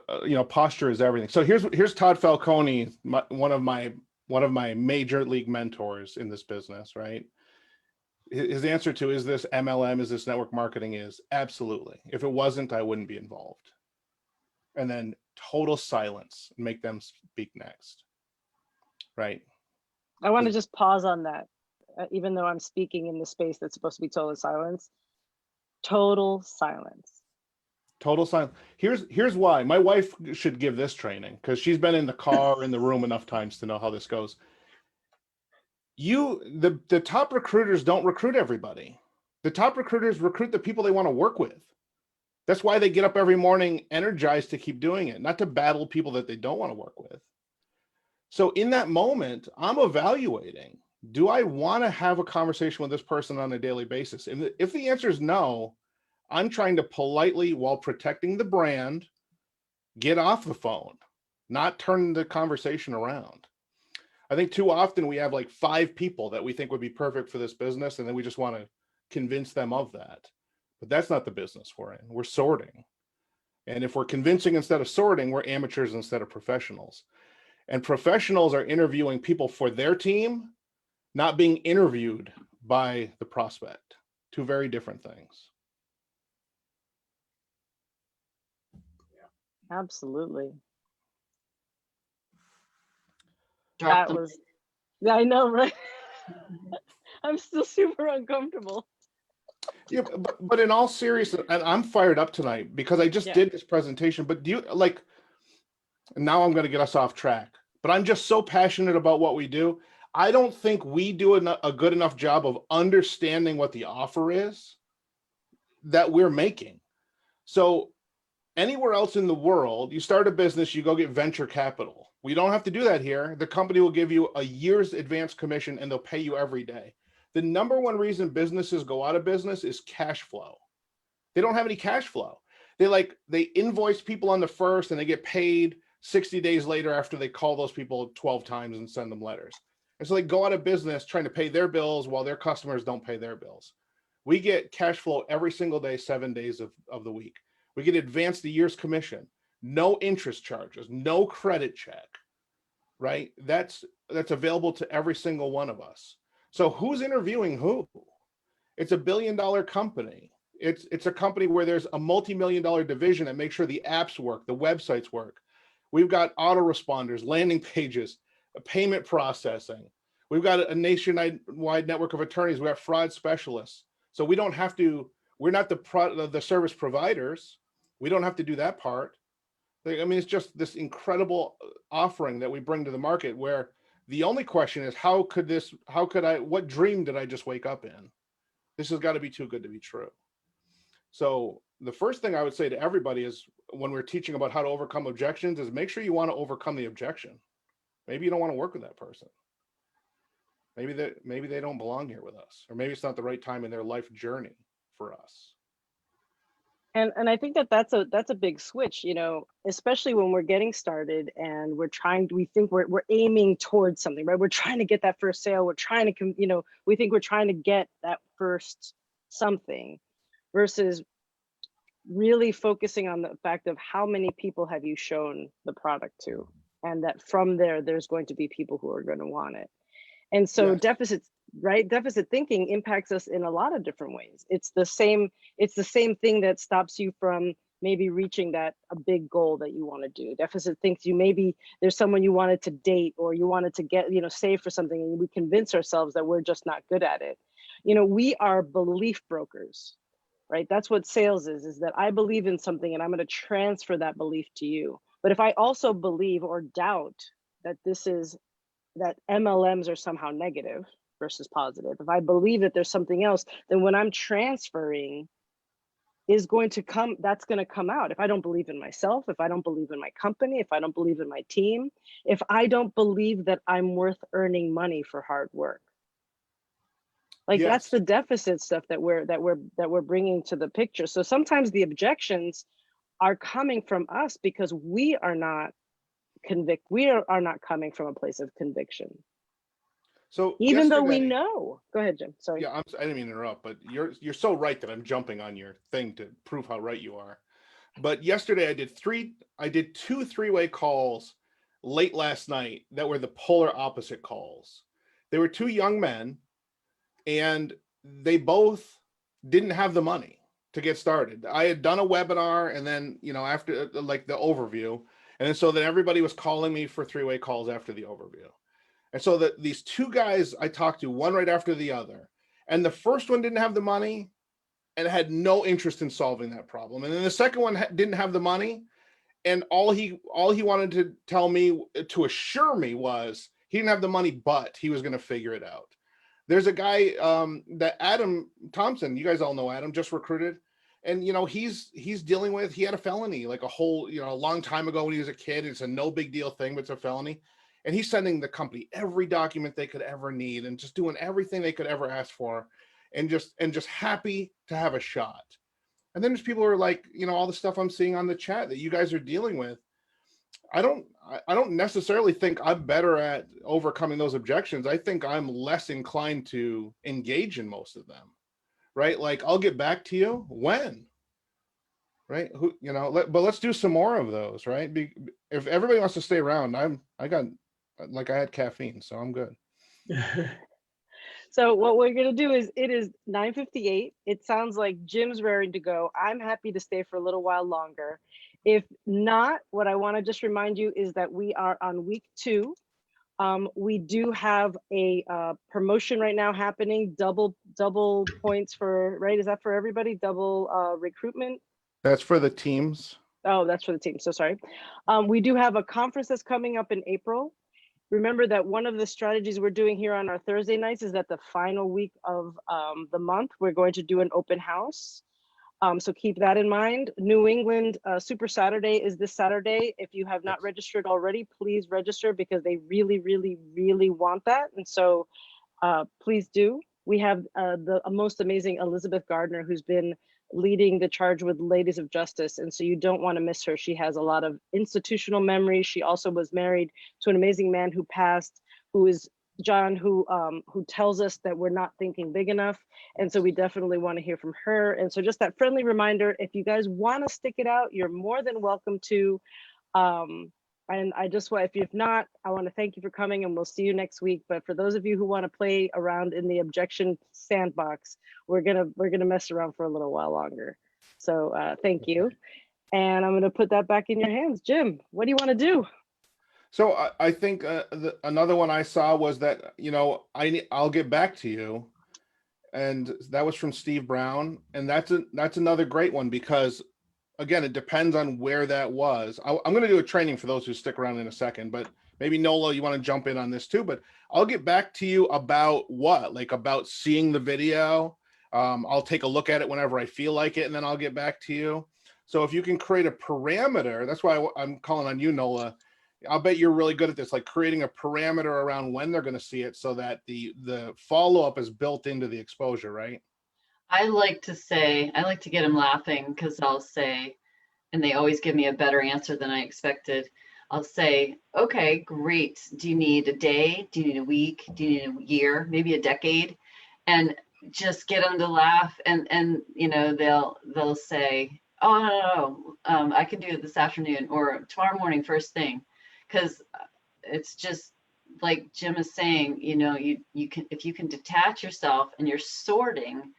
posture is everything. So here's Todd Falcone, one of my major league mentors in this business, right? His answer to, is this MLM, is this network marketing, is absolutely. If it wasn't, I wouldn't be involved. And then total silence, make them speak next, right? I want to just pause on that. Even though I'm speaking in the space that's supposed to be total silence, total silence. Total silence. Here's why. My wife should give this training because she's been in the car, in the room enough times to know how this goes. The top recruiters don't recruit everybody. The top recruiters recruit the people they want to work with. That's why they get up every morning energized to keep doing it, not to battle people that they don't want to work with. So in that moment, I'm evaluating, do I want to have a conversation with this person on a daily basis? And if the answer is no, I'm trying to politely, while protecting the brand, get off the phone, not turn the conversation around. I think too often we have like 5 people that we think would be perfect for this business, and then we just want to convince them of that. But that's not the business we're in. We're sorting. And if we're convincing instead of sorting, we're amateurs instead of professionals. And professionals are interviewing people for their team, not being interviewed by the prospect. 2 very different things. Absolutely. Drop That them. was, yeah, I know, right? I'm still super uncomfortable. Yeah, but in all seriousness, and I'm fired up tonight because I just did this presentation, but do you like, now I'm going to get us off track, but I'm just so passionate about what we do. I don't think we do a good enough job of understanding what the offer is that we're making. So anywhere else in the world, you start a business, you go get venture capital. We don't have to do that here. The company will give you a year's advance commission and they'll pay you every day. The number one reason businesses go out of business is cash flow. They don't have any cash flow. They invoice people on the first and they get paid 60 days later after they call those people 12 times and send them letters. And so they go out of business trying to pay their bills while their customers don't pay their bills. We get cash flow every single day, 7 days of the week. We get advanced a year's commission, no interest charges, no credit check, right? That's available to every single one of us. So who's interviewing who? It's $1 billion company. It's a company where there's a multi-million-dollar division that makes sure the apps work, the websites work. We've got autoresponders, landing pages, payment processing. We've got a nationwide network of attorneys. We have fraud specialists. So we don't have to, we're not the service providers. We don't have to do that part. I mean, it's just this incredible offering that we bring to the market where the only question is, what dream did I just wake up in? This has got to be too good to be true. So the first thing I would say to everybody is when we're teaching about how to overcome objections is make sure you want to overcome the objection. Maybe you don't want to work with that person. Maybe they don't belong here with us, or maybe it's not the right time in their life journey for us. And I think that's a big switch, especially when we're getting started and we think we're aiming towards something, right? We're trying to get that first sale. We're trying to, we think we're trying to get that first something versus really focusing on the fact of how many people have you shown the product to, and that from there's going to be people who are going to want it. And so deficit thinking impacts us in a lot of different ways. It's the same thing that stops you from maybe reaching a big goal that you want to do. Deficit thinks maybe there's someone you wanted to date or you wanted to get, save for something, and we convince ourselves that we're just not good at it. We are belief brokers, right? That's what sales is that I believe in something and I'm going to transfer that belief to you. But if I also believe or doubt that that MLMs are somehow negative versus positive, if I believe that there's something else, then when I'm transferring that's going to come out. If I don't believe in myself, if I don't believe in my company, if I don't believe in my team, if I don't believe that I'm worth earning money for hard work. That's the deficit stuff that we're bringing to the picture. So sometimes the objections are coming from us because we are not not coming from a place of conviction. So even though we know, go ahead, Jim. Sorry. Yeah, I didn't mean to interrupt, but you're so right that I'm jumping on your thing to prove how right you are. But yesterday I did 2 3-way calls late last night that were the polar opposite calls. They were 2 young men and they both didn't have the money to get started. I had done a webinar and then, after the overview, and then so then everybody was calling me for 3-way calls after the overview. And so these 2 guys I talked to, one right after the other, and the first one didn't have the money and had no interest in solving that problem. And then the second one didn't have the money, and all he wanted to tell me, to assure me, was he didn't have the money, but he was going to figure it out. There's a guy that Adam Thompson, you guys all know Adam, just recruited. And, you know, he's dealing with, he had a felony like a whole, you know, a long time ago when he was a kid. It's a no big deal thing, but it's a felony. And he's sending the company every document they could ever need and just doing everything they could ever ask for, and just happy to have a shot. And then there's people who are like, you know, all the stuff I'm seeing on the chat that you guys are dealing with. I don't necessarily think I'm better at overcoming those objections. I think I'm less inclined to engage in most of them, right? Like, I'll get back to you when, right? Who, you know, but let's do some more of those, right? If everybody wants to stay around, I had caffeine, so I'm good. So what we're gonna do is, it is 9:58. It sounds like Jim's raring to go. I'm happy to stay for a little while longer. If not, what I want to just remind you is that we are on week 2. We do have a promotion right now happening, double points for, right? Is that for everybody? Double recruitment? That's for the teams. Oh, that's for the team. So sorry. We do have a conference that's coming up in April. Remember that one of the strategies we're doing here on our Thursday nights is that the final week of the month, we're going to do an open house. So keep that in mind. New England Super Saturday is this Saturday. If you have not registered already, please register, because they really, really, really want that. And so please do. We have the most amazing Elizabeth Gardner, who's been leading the charge with Ladies of Justice. And so you don't want to miss her. She has a lot of institutional memory. She also was married to an amazing man who passed, who is John, who tells us that we're not thinking big enough. And so we definitely want to hear from her. And so just that friendly reminder, if you guys want to stick it out, you're more than welcome to. And I just want, if not, I want to thank you for coming, and we'll see you next week. But for those of you who want to play around in the objection sandbox, we're gonna mess around for a little while longer. So thank you. And I'm gonna put that back in your hands. Jim, what do you want to do? So I think another one I saw was that, you know, I'll get back to you, and that was from Steve Brown, and that's another great one, because again, it depends on where that was. I'm going to do a training for those who stick around in a second, but maybe Nola, you want to jump in on this too. But I'll get back to you about what, like about seeing the video. I'll take a look at it whenever I feel like it, and then I'll get back to you. So if you can create a parameter, that's why I'm calling on you, Nola. I'll bet you're really good at this, like creating a parameter around when they're going to see it, so that the follow-up is built into the exposure, right? I like to get them laughing, because I'll say, and they always give me a better answer than I expected. I'll say, okay, great. Do you need a day? Do you need a week? Do you need a year? Maybe a decade? And just get them to laugh. And you know, they'll say, oh, no, I can do it this afternoon or tomorrow morning, first thing. Because it's just like Jim is saying, you know, you can, if you can detach yourself and you're sorting.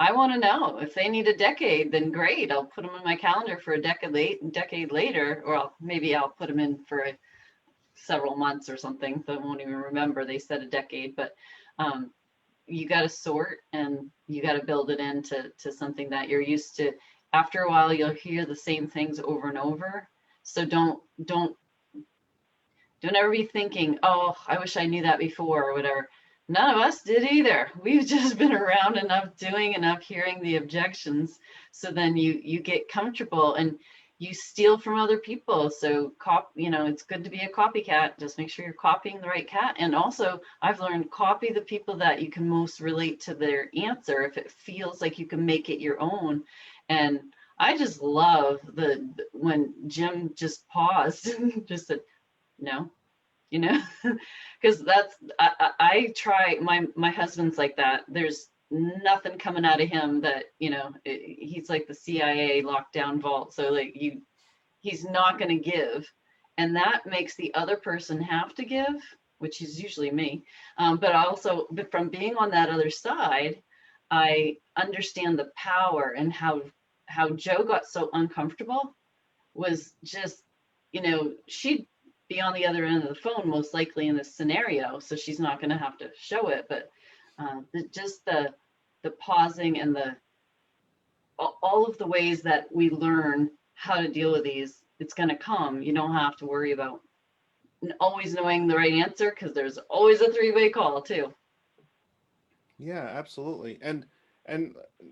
I want to know if they need a decade, then great. I'll put them in my calendar for a decade later, or maybe I'll put them in for several months or something. So I won't even remember they said a decade, but you got to sort, and you got to build it into something that you're used to. After a while, you'll hear the same things over and over. So don't ever be thinking, oh, I wish I knew that before or whatever. None of us did either. We've just been around enough, doing enough, hearing the objections. So then you get comfortable and you steal from other people. So you know, it's good to be a copycat. Just make sure you're copying the right cat. And also, I've learned, copy the people that you can most relate to their answer, if it feels like you can make it your own. And I just love when Jim just paused and just said, no. You know, because I try, my husband's like that. There's nothing coming out of him that, you know, he's like the CIA lockdown vault. So like he's not going to give. And that makes the other person have to give, which is usually me. But from being on that other side, I understand the power, and how Joe got so uncomfortable was just, you know, she'd be on the other end of the phone most likely in this scenario, so she's not going to have to show it. But just the pausing and all of the ways that we learn how to deal with these, it's going to come. You don't have to worry about always knowing the right answer, because there's always a three-way call too. Yeah, absolutely. And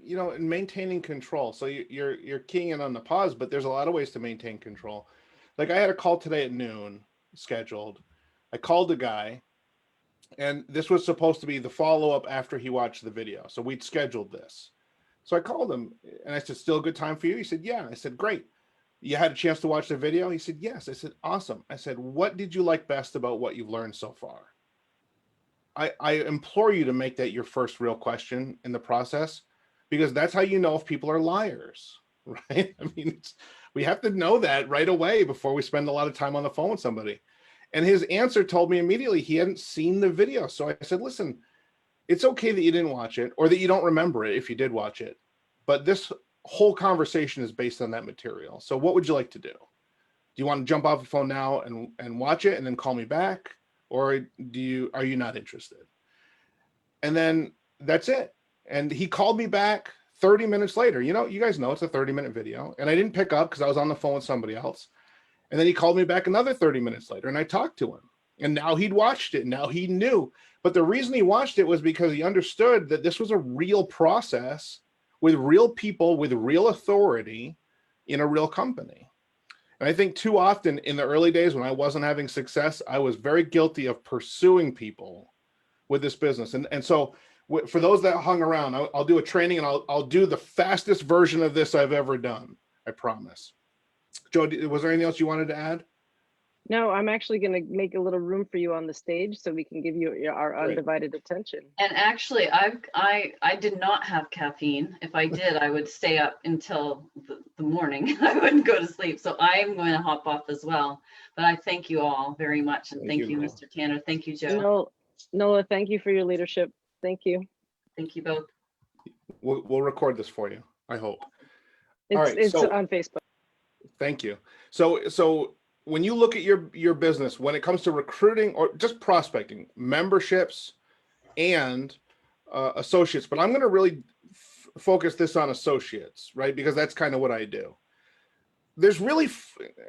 you know, and maintaining control. So you're keying in on the pause, but there's a lot of ways to maintain control. Like I had a call today at noon scheduled. I called the guy, and this was supposed to be the follow-up after he watched the video. So we'd scheduled this. So I called him and I said, "Still a good time for you?" He said, "Yeah." I said, "Great. You had a chance to watch the video?" He said, "Yes." I said, "Awesome." I said, "What did you like best about what you've learned so far?" I implore you to make that your first real question in the process, because that's how you know if people are liars, right? I mean, we have to know that right away before we spend a lot of time on the phone with somebody. And his answer told me immediately he hadn't seen the video. So I said, "Listen, it's okay that you didn't watch it, or that you don't remember it if you did watch it, but this whole conversation is based on that material. So what would you like to do? Do you want to jump off the phone now and watch it and then call me back? Or are you not interested?" And then that's it. And he called me back 30 minutes later. You know, you guys know it's a 30-minute video. And I didn't pick up because I was on the phone with somebody else. And then he called me back another 30 minutes later and I talked to him. And now he'd watched it. Now he knew. But the reason he watched it was because he understood that this was a real process with real people, with real authority in a real company. And I think too often in the early days when I wasn't having success, I was very guilty of pursuing people with this business. And so for those that hung around, I'll do a training and I'll do the fastest version of this I've ever done. I promise. Joe, was there anything else you wanted to add? No, I'm actually going to make a little room for you on the stage so we can give you our undivided attention. And actually, I did not have caffeine. If I did, I would stay up until the morning. I wouldn't go to sleep. So I'm going to hop off as well. But I thank you all very much. And thank you, Mr. Tanner. Thank you, Joe. Nola, thank you for your leadership. Thank you. Thank you both. We'll record this for you, I hope. It's on Facebook. Thank you. So when you look at your business, when it comes to recruiting or just prospecting, memberships and associates, but I'm going to really focus this on associates, right? Because that's kind of what I do. There's really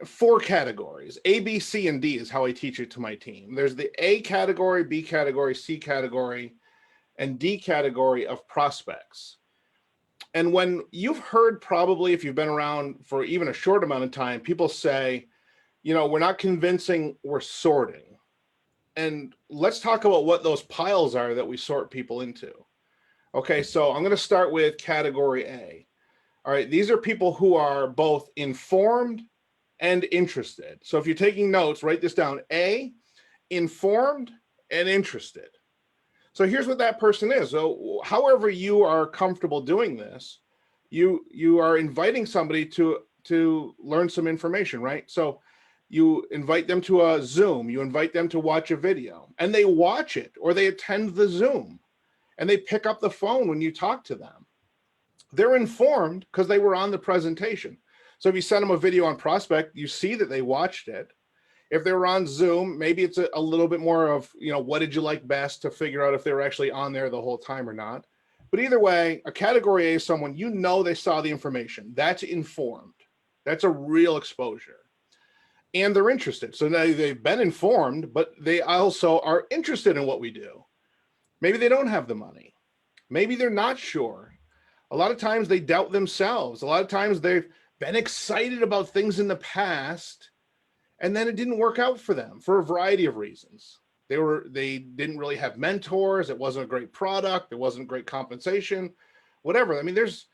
four categories. A, B, C, and D is how I teach it to my team. There's the A category, B category, C category, and D category of prospects. And when you've heard, probably if you've been around for even a short amount of time, people say, you know, we're not convincing, we're sorting. And let's talk about what those piles are that we sort people into. Okay, so I'm going to start with category A. All right, these are people who are both informed and interested. So if you're taking notes, write this down. A, informed and interested. So here's what that person is. So however you are comfortable doing this, you are inviting somebody to learn some information, right? So you invite them to a Zoom, you invite them to watch a video, and they watch it or they attend the Zoom and they pick up the phone when you talk to them. They're informed because they were on the presentation. So if you send them a video on prospect, you see that they watched it. If they were on Zoom, maybe it's a little bit more of, you know, what did you like best, to figure out if they were actually on there the whole time or not. But either way, a category A is someone, you know, they saw the information. That's informed. That's a real exposure. And they're interested. So now they've been informed, but they also are interested in what we do. Maybe they don't have the money. Maybe they're not sure. A lot of times they doubt themselves. A lot of times they've been excited about things in the past, and then it didn't work out for them for a variety of reasons. They didn't really have mentors. It wasn't a great product. It wasn't great compensation, whatever. I mean, there's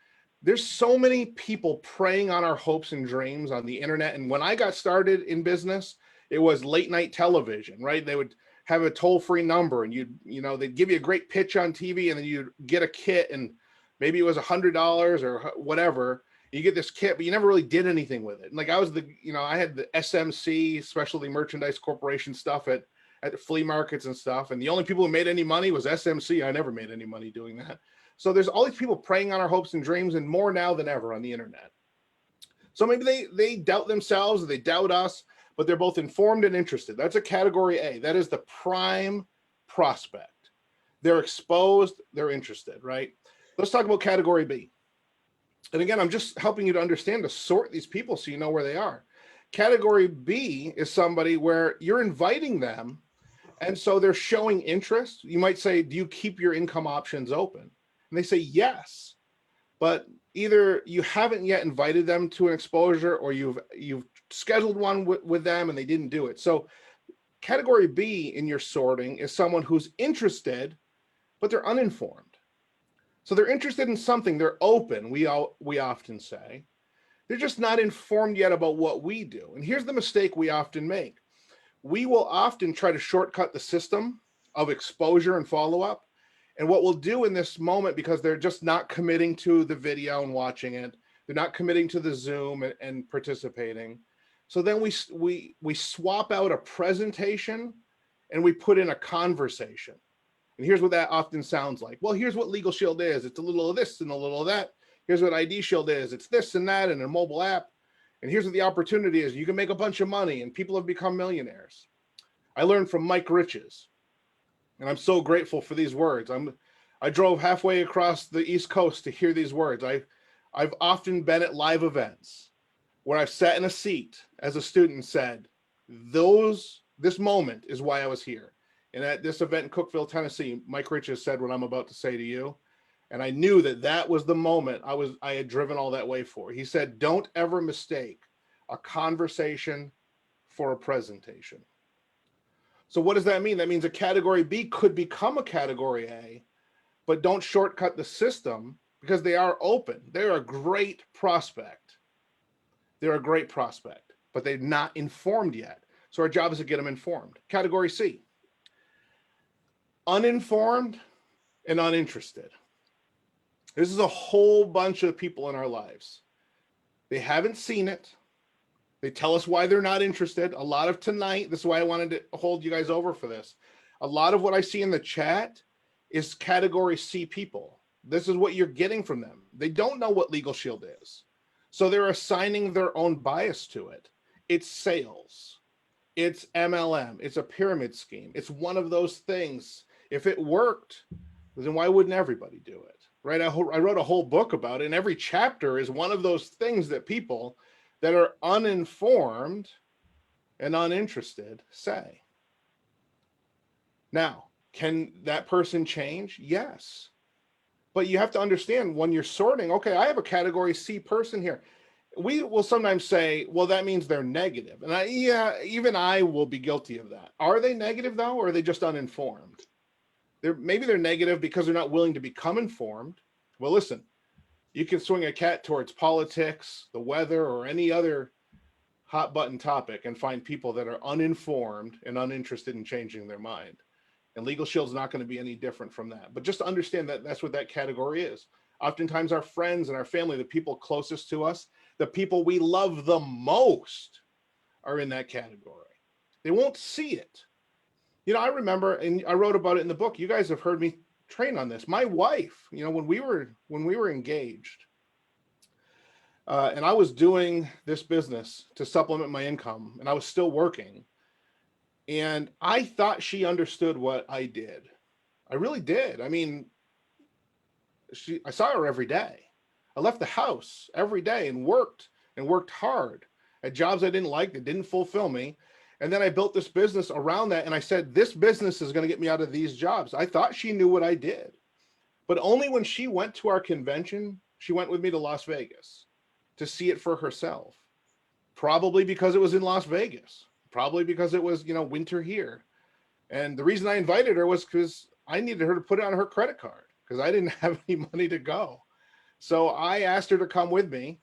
so many people preying on our hopes and dreams on the internet. And when I got started in business, it was late night television, right? They would have a toll-free number and they'd give you a great pitch on TV, and then you'd get a kit, and maybe it was $100 or whatever. You get this kit, but you never really did anything with it. And like I had the SMC, Specialty Merchandise Corporation stuff at flea markets and stuff. And the only people who made any money was SMC. I never made any money doing that. So there's all these people preying on our hopes and dreams, and more now than ever on the internet. So maybe they doubt themselves, they doubt us, but they're both informed and interested. That's a category A. That is the prime prospect. They're exposed, they're interested, right? Let's talk about category B. And again, I'm just helping you to understand to sort these people so you know where they are. Category B is somebody where you're inviting them, and so they're showing interest. You might say, do you keep your income options open? And they say yes, but either you haven't yet invited them to an exposure, or you've scheduled one with them and they didn't do it. So category B in your sorting is someone who's interested, but they're uninformed. So they're interested in something, they're open, we often say. They're just not informed yet about what we do. And here's the mistake we often make. We will often try to shortcut the system of exposure and follow-up. And what we'll do in this moment, because they're just not committing to the video and watching it, they're not committing to the Zoom and participating. So then we swap out a presentation and we put in a conversation. And here's what that often sounds like. Well, here's what Legal Shield is. It's a little of this and a little of that. Here's what ID Shield is. It's this and that and a mobile app. And here's what the opportunity is. You can make a bunch of money and people have become millionaires. I learned from Mike Riches, and I'm so grateful for these words. I drove halfway across the East Coast to hear these words. I've often been at live events where I've sat in a seat as a student and said, this moment is why I was here. And at this event in Cookeville, Tennessee, Mike Riches said what I'm about to say to you. And I knew that was the moment I had driven all that way for. He said, don't ever mistake a conversation for a presentation. So what does that mean? That means a category B could become a category A, but don't shortcut the system because they are open. They're a great prospect. They're a great prospect, but they're not informed yet. So our job is to get them informed. Category C, uninformed and uninterested. This is a whole bunch of people in our lives. They haven't seen it. They tell us why they're not interested. A lot of tonight, this is why I wanted to hold you guys over for this. A lot of what I see in the chat is category C people. This is what you're getting from them. They don't know what Legal Shield is. So they're assigning their own bias to it. It's sales. It's MLM. It's a pyramid scheme. It's one of those things. If it worked, then why wouldn't everybody do it? Right? I wrote a whole book about it, and every chapter is one of those things that people that are uninformed and uninterested say. Now, can that person change? Yes. But you have to understand when you're sorting, okay, I have a category C person here. We will sometimes say, well, that means they're negative. And even I will be guilty of that. Are they negative though, or are they just uninformed? Maybe they're negative because they're not willing to become informed. Well, listen, you can swing a cat towards politics, the weather, or any other hot button topic and find people that are uninformed and uninterested in changing their mind. And Legal Shield's not going to be any different from that. But just understand that that's what that category is. Oftentimes our friends and our family, the people closest to us, the people we love the most are in that category. They won't see it. You know, I remember, and I wrote about it in the book, you guys have heard me train on this. My wife, you know, when we were engaged, and I was doing this business to supplement my income, and I was still working, and I thought she understood what I did. I really did. I mean, I saw her every day. I left the house every day and worked hard at jobs I didn't like, that didn't fulfill me. And then I built this business around that. And I said, this business is going to get me out of these jobs. I thought she knew what I did, but only when she went to our convention, she went with me to Las Vegas to see it for herself. Probably because it was in Las Vegas, probably because it was, you know, winter here. And the reason I invited her was because I needed her to put it on her credit card because I didn't have any money to go. So I asked her to come with me.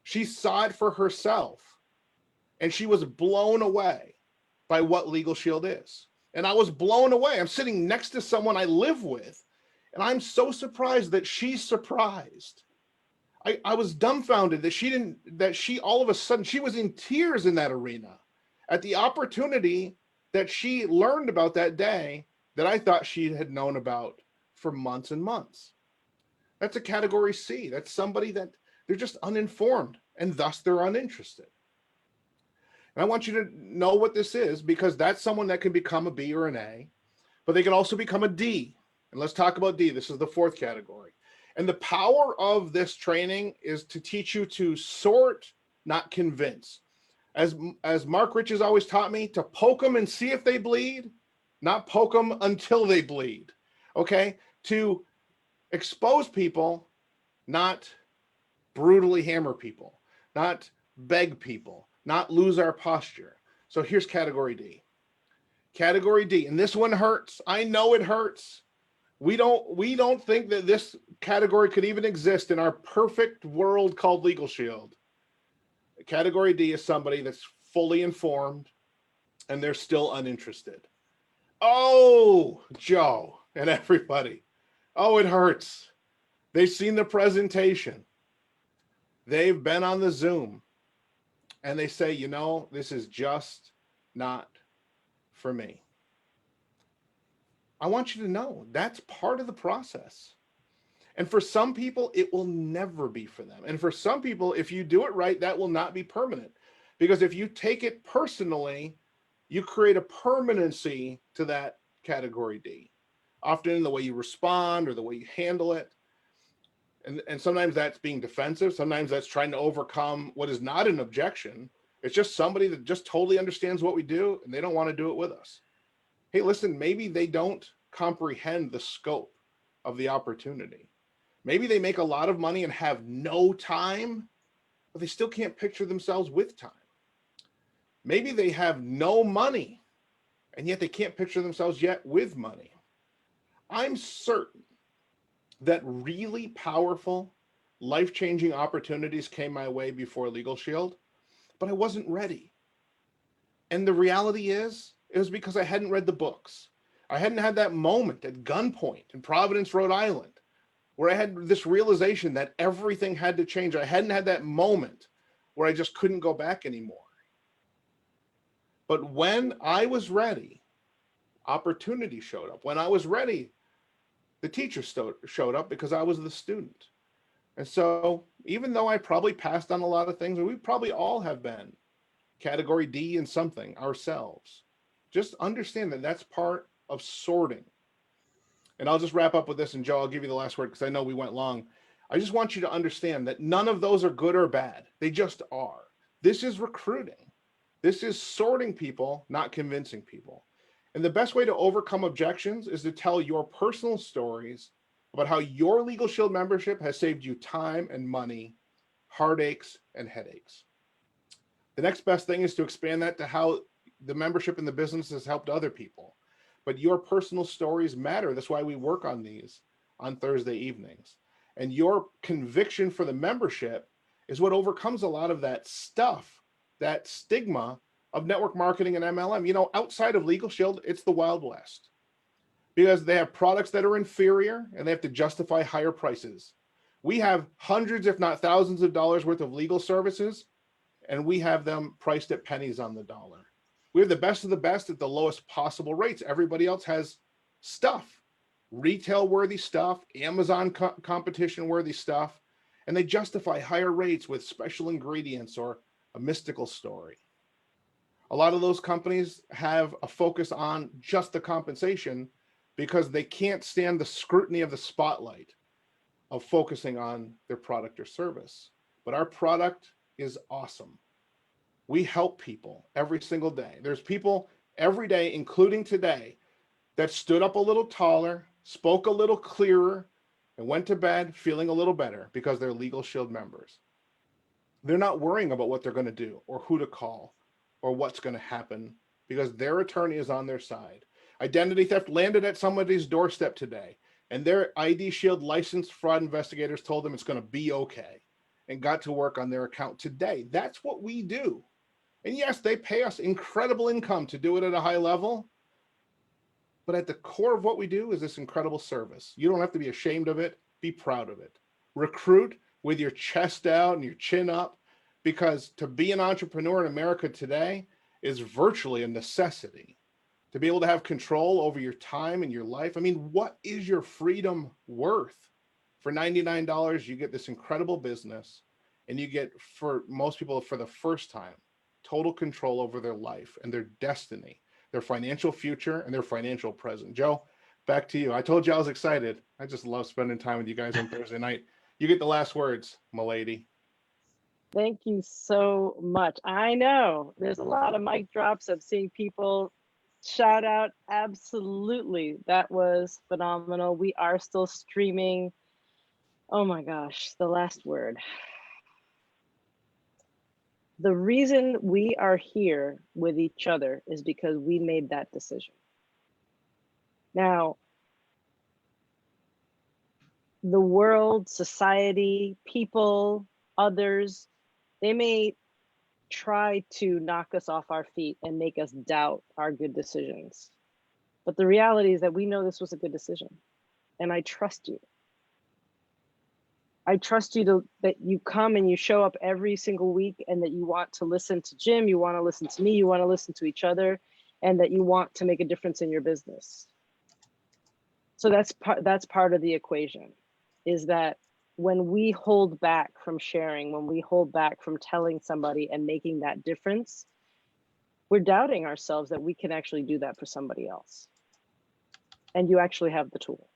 She saw it for herself and she was blown away by what Legal Shield is. And I was blown away. I'm sitting next to someone I live with, and I'm so surprised that she's surprised. I was dumbfounded that she all of a sudden, she was in tears in that arena at the opportunity that she learned about that day that I thought she had known about for months and months. That's a category C. That's somebody that they're just uninformed and thus they're uninterested. And I want you to know what this is, because that's someone that can become a B or an A, but they can also become a D. And let's talk about D. This is the fourth category. And the power of this training is to teach you to sort, not convince. As Mark Rich has always taught me, to poke them and see if they bleed, not poke them until they bleed. Okay? To expose people, not brutally hammer people, not beg people, not lose our posture. So here's category D. Category D, and this one hurts. I know it hurts. We don't think that this category could even exist in our perfect world called Legal Shield. Category D is somebody that's fully informed and they're still uninterested. Oh, Joe and everybody. Oh, it hurts. They've seen the presentation. They've been on the Zoom and they say, you know, this is just not for me. I want you to know that's part of the process. And for some people, it will never be for them. And for some people, if you do it right, that will not be permanent. Because if you take it personally, you create a permanency to that category D, often in the way you respond or the way you handle it. And sometimes that's being defensive. Sometimes that's trying to overcome what is not an objection. It's just somebody that just totally understands what we do and they don't want to do it with us. Hey, listen, maybe they don't comprehend the scope of the opportunity. Maybe they make a lot of money and have no time, but they still can't picture themselves with time. Maybe they have no money, and yet they can't picture themselves yet with money. I'm certain that really powerful, life-changing opportunities came my way before Legal Shield, but I wasn't ready. And the reality is, it was because I hadn't read the books. I hadn't had that moment at gunpoint in Providence, Rhode Island, where I had this realization that everything had to change. I hadn't had that moment where I just couldn't go back anymore. But when I was ready, opportunity showed up. When I was ready, the teacher showed up because I was the student. And so even though I probably passed on a lot of things, and we probably all have been category D in something ourselves, just understand that that's part of sorting. And I'll just wrap up with this, and Joe, I'll give you the last word because I know we went long. I just want you to understand that none of those are good or bad. They just are. This is recruiting. This is sorting people, not convincing people. And the best way to overcome objections is to tell your personal stories about how your Legal Shield membership has saved you time and money, heartaches and headaches. The next best thing is to expand that to how the membership in the business has helped other people. But your personal stories matter. That's why we work on these on Thursday evenings. And your conviction for the membership is what overcomes a lot of that stuff, that stigma of network marketing and MLM. You know, outside of Legal Shield, it's the Wild West because they have products that are inferior and they have to justify higher prices. We have hundreds, if not thousands of dollars worth of legal services, and we have them priced at pennies on the dollar. We have the best of the best at the lowest possible rates. Everybody else has stuff, retail worthy stuff, Amazon competition worthy stuff, and they justify higher rates with special ingredients or a mystical story. A lot of those companies have a focus on just the compensation because they can't stand the scrutiny of the spotlight of focusing on their product or service. But our product is awesome. We help people every single day. There's people every day, including today, that stood up a little taller, spoke a little clearer, and went to bed feeling a little better because they're Legal Shield members. They're not worrying about what they're going to do or who to call or what's going to happen because their attorney is on their side. Identity theft landed at somebody's doorstep today, and their ID Shield licensed fraud investigators told them it's going to be okay and got to work on their account today. That's what we do. And yes, they pay us incredible income to do it at a high level. But at the core of what we do is this incredible service. You don't have to be ashamed of it. Be proud of it. Recruit with your chest out and your chin up, because to be an entrepreneur in America today is virtually a necessity. To be able to have control over your time and your life. I mean, what is your freedom worth? For $99, you get this incredible business, and you get, for most people, for the first time, total control over their life and their destiny, their financial future and their financial present. Joe, Back to you. I told you I was excited. I just love spending time with you guys on Thursday night. You get the last words, m'lady. Thank you so much. I know there's a lot of mic drops. I'm seeing people shout out. Absolutely. That was phenomenal. We are still streaming. Oh my gosh, the last word. The reason we are here with each other is because we made that decision. Now, the world, society, people, others, they may try to knock us off our feet and make us doubt our good decisions. But the reality is that we know this was a good decision. And I trust you. I trust you that you come and you show up every single week, and that you want to listen to Jim, you want to listen to me, you want to listen to each other, and that you want to make a difference in your business. So that's part of the equation, is that when we hold back from sharing, when we hold back from telling somebody and making that difference, we're doubting ourselves that we can actually do that for somebody else. And you actually have the tool.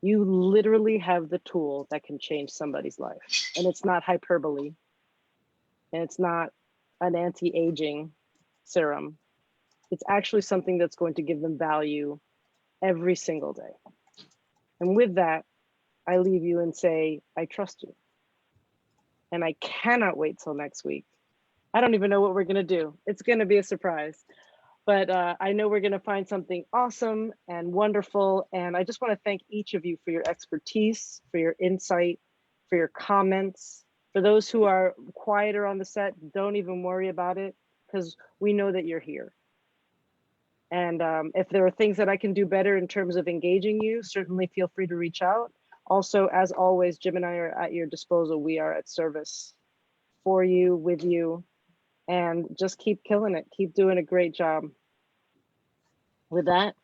You literally have the tool that can change somebody's life. And it's not hyperbole. And it's not an anti-aging serum. It's actually something that's going to give them value every single day. And with that, I leave you and say, I trust you. And I cannot wait till next week. I don't even know what we're going to do. It's going to be a surprise. But I know we're going to find something awesome and wonderful. And I just want to thank each of you for your expertise, for your insight, for your comments. For those who are quieter on the set, don't even worry about it, because we know that you're here. And if there are things that I can do better in terms of engaging you, certainly feel free to reach out. Also, as always, Jim and I are at your disposal. We are at service for you, with you, and just keep killing it. Keep doing a great job. With that,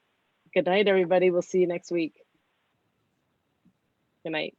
good night, everybody. We'll see you next week. Good night.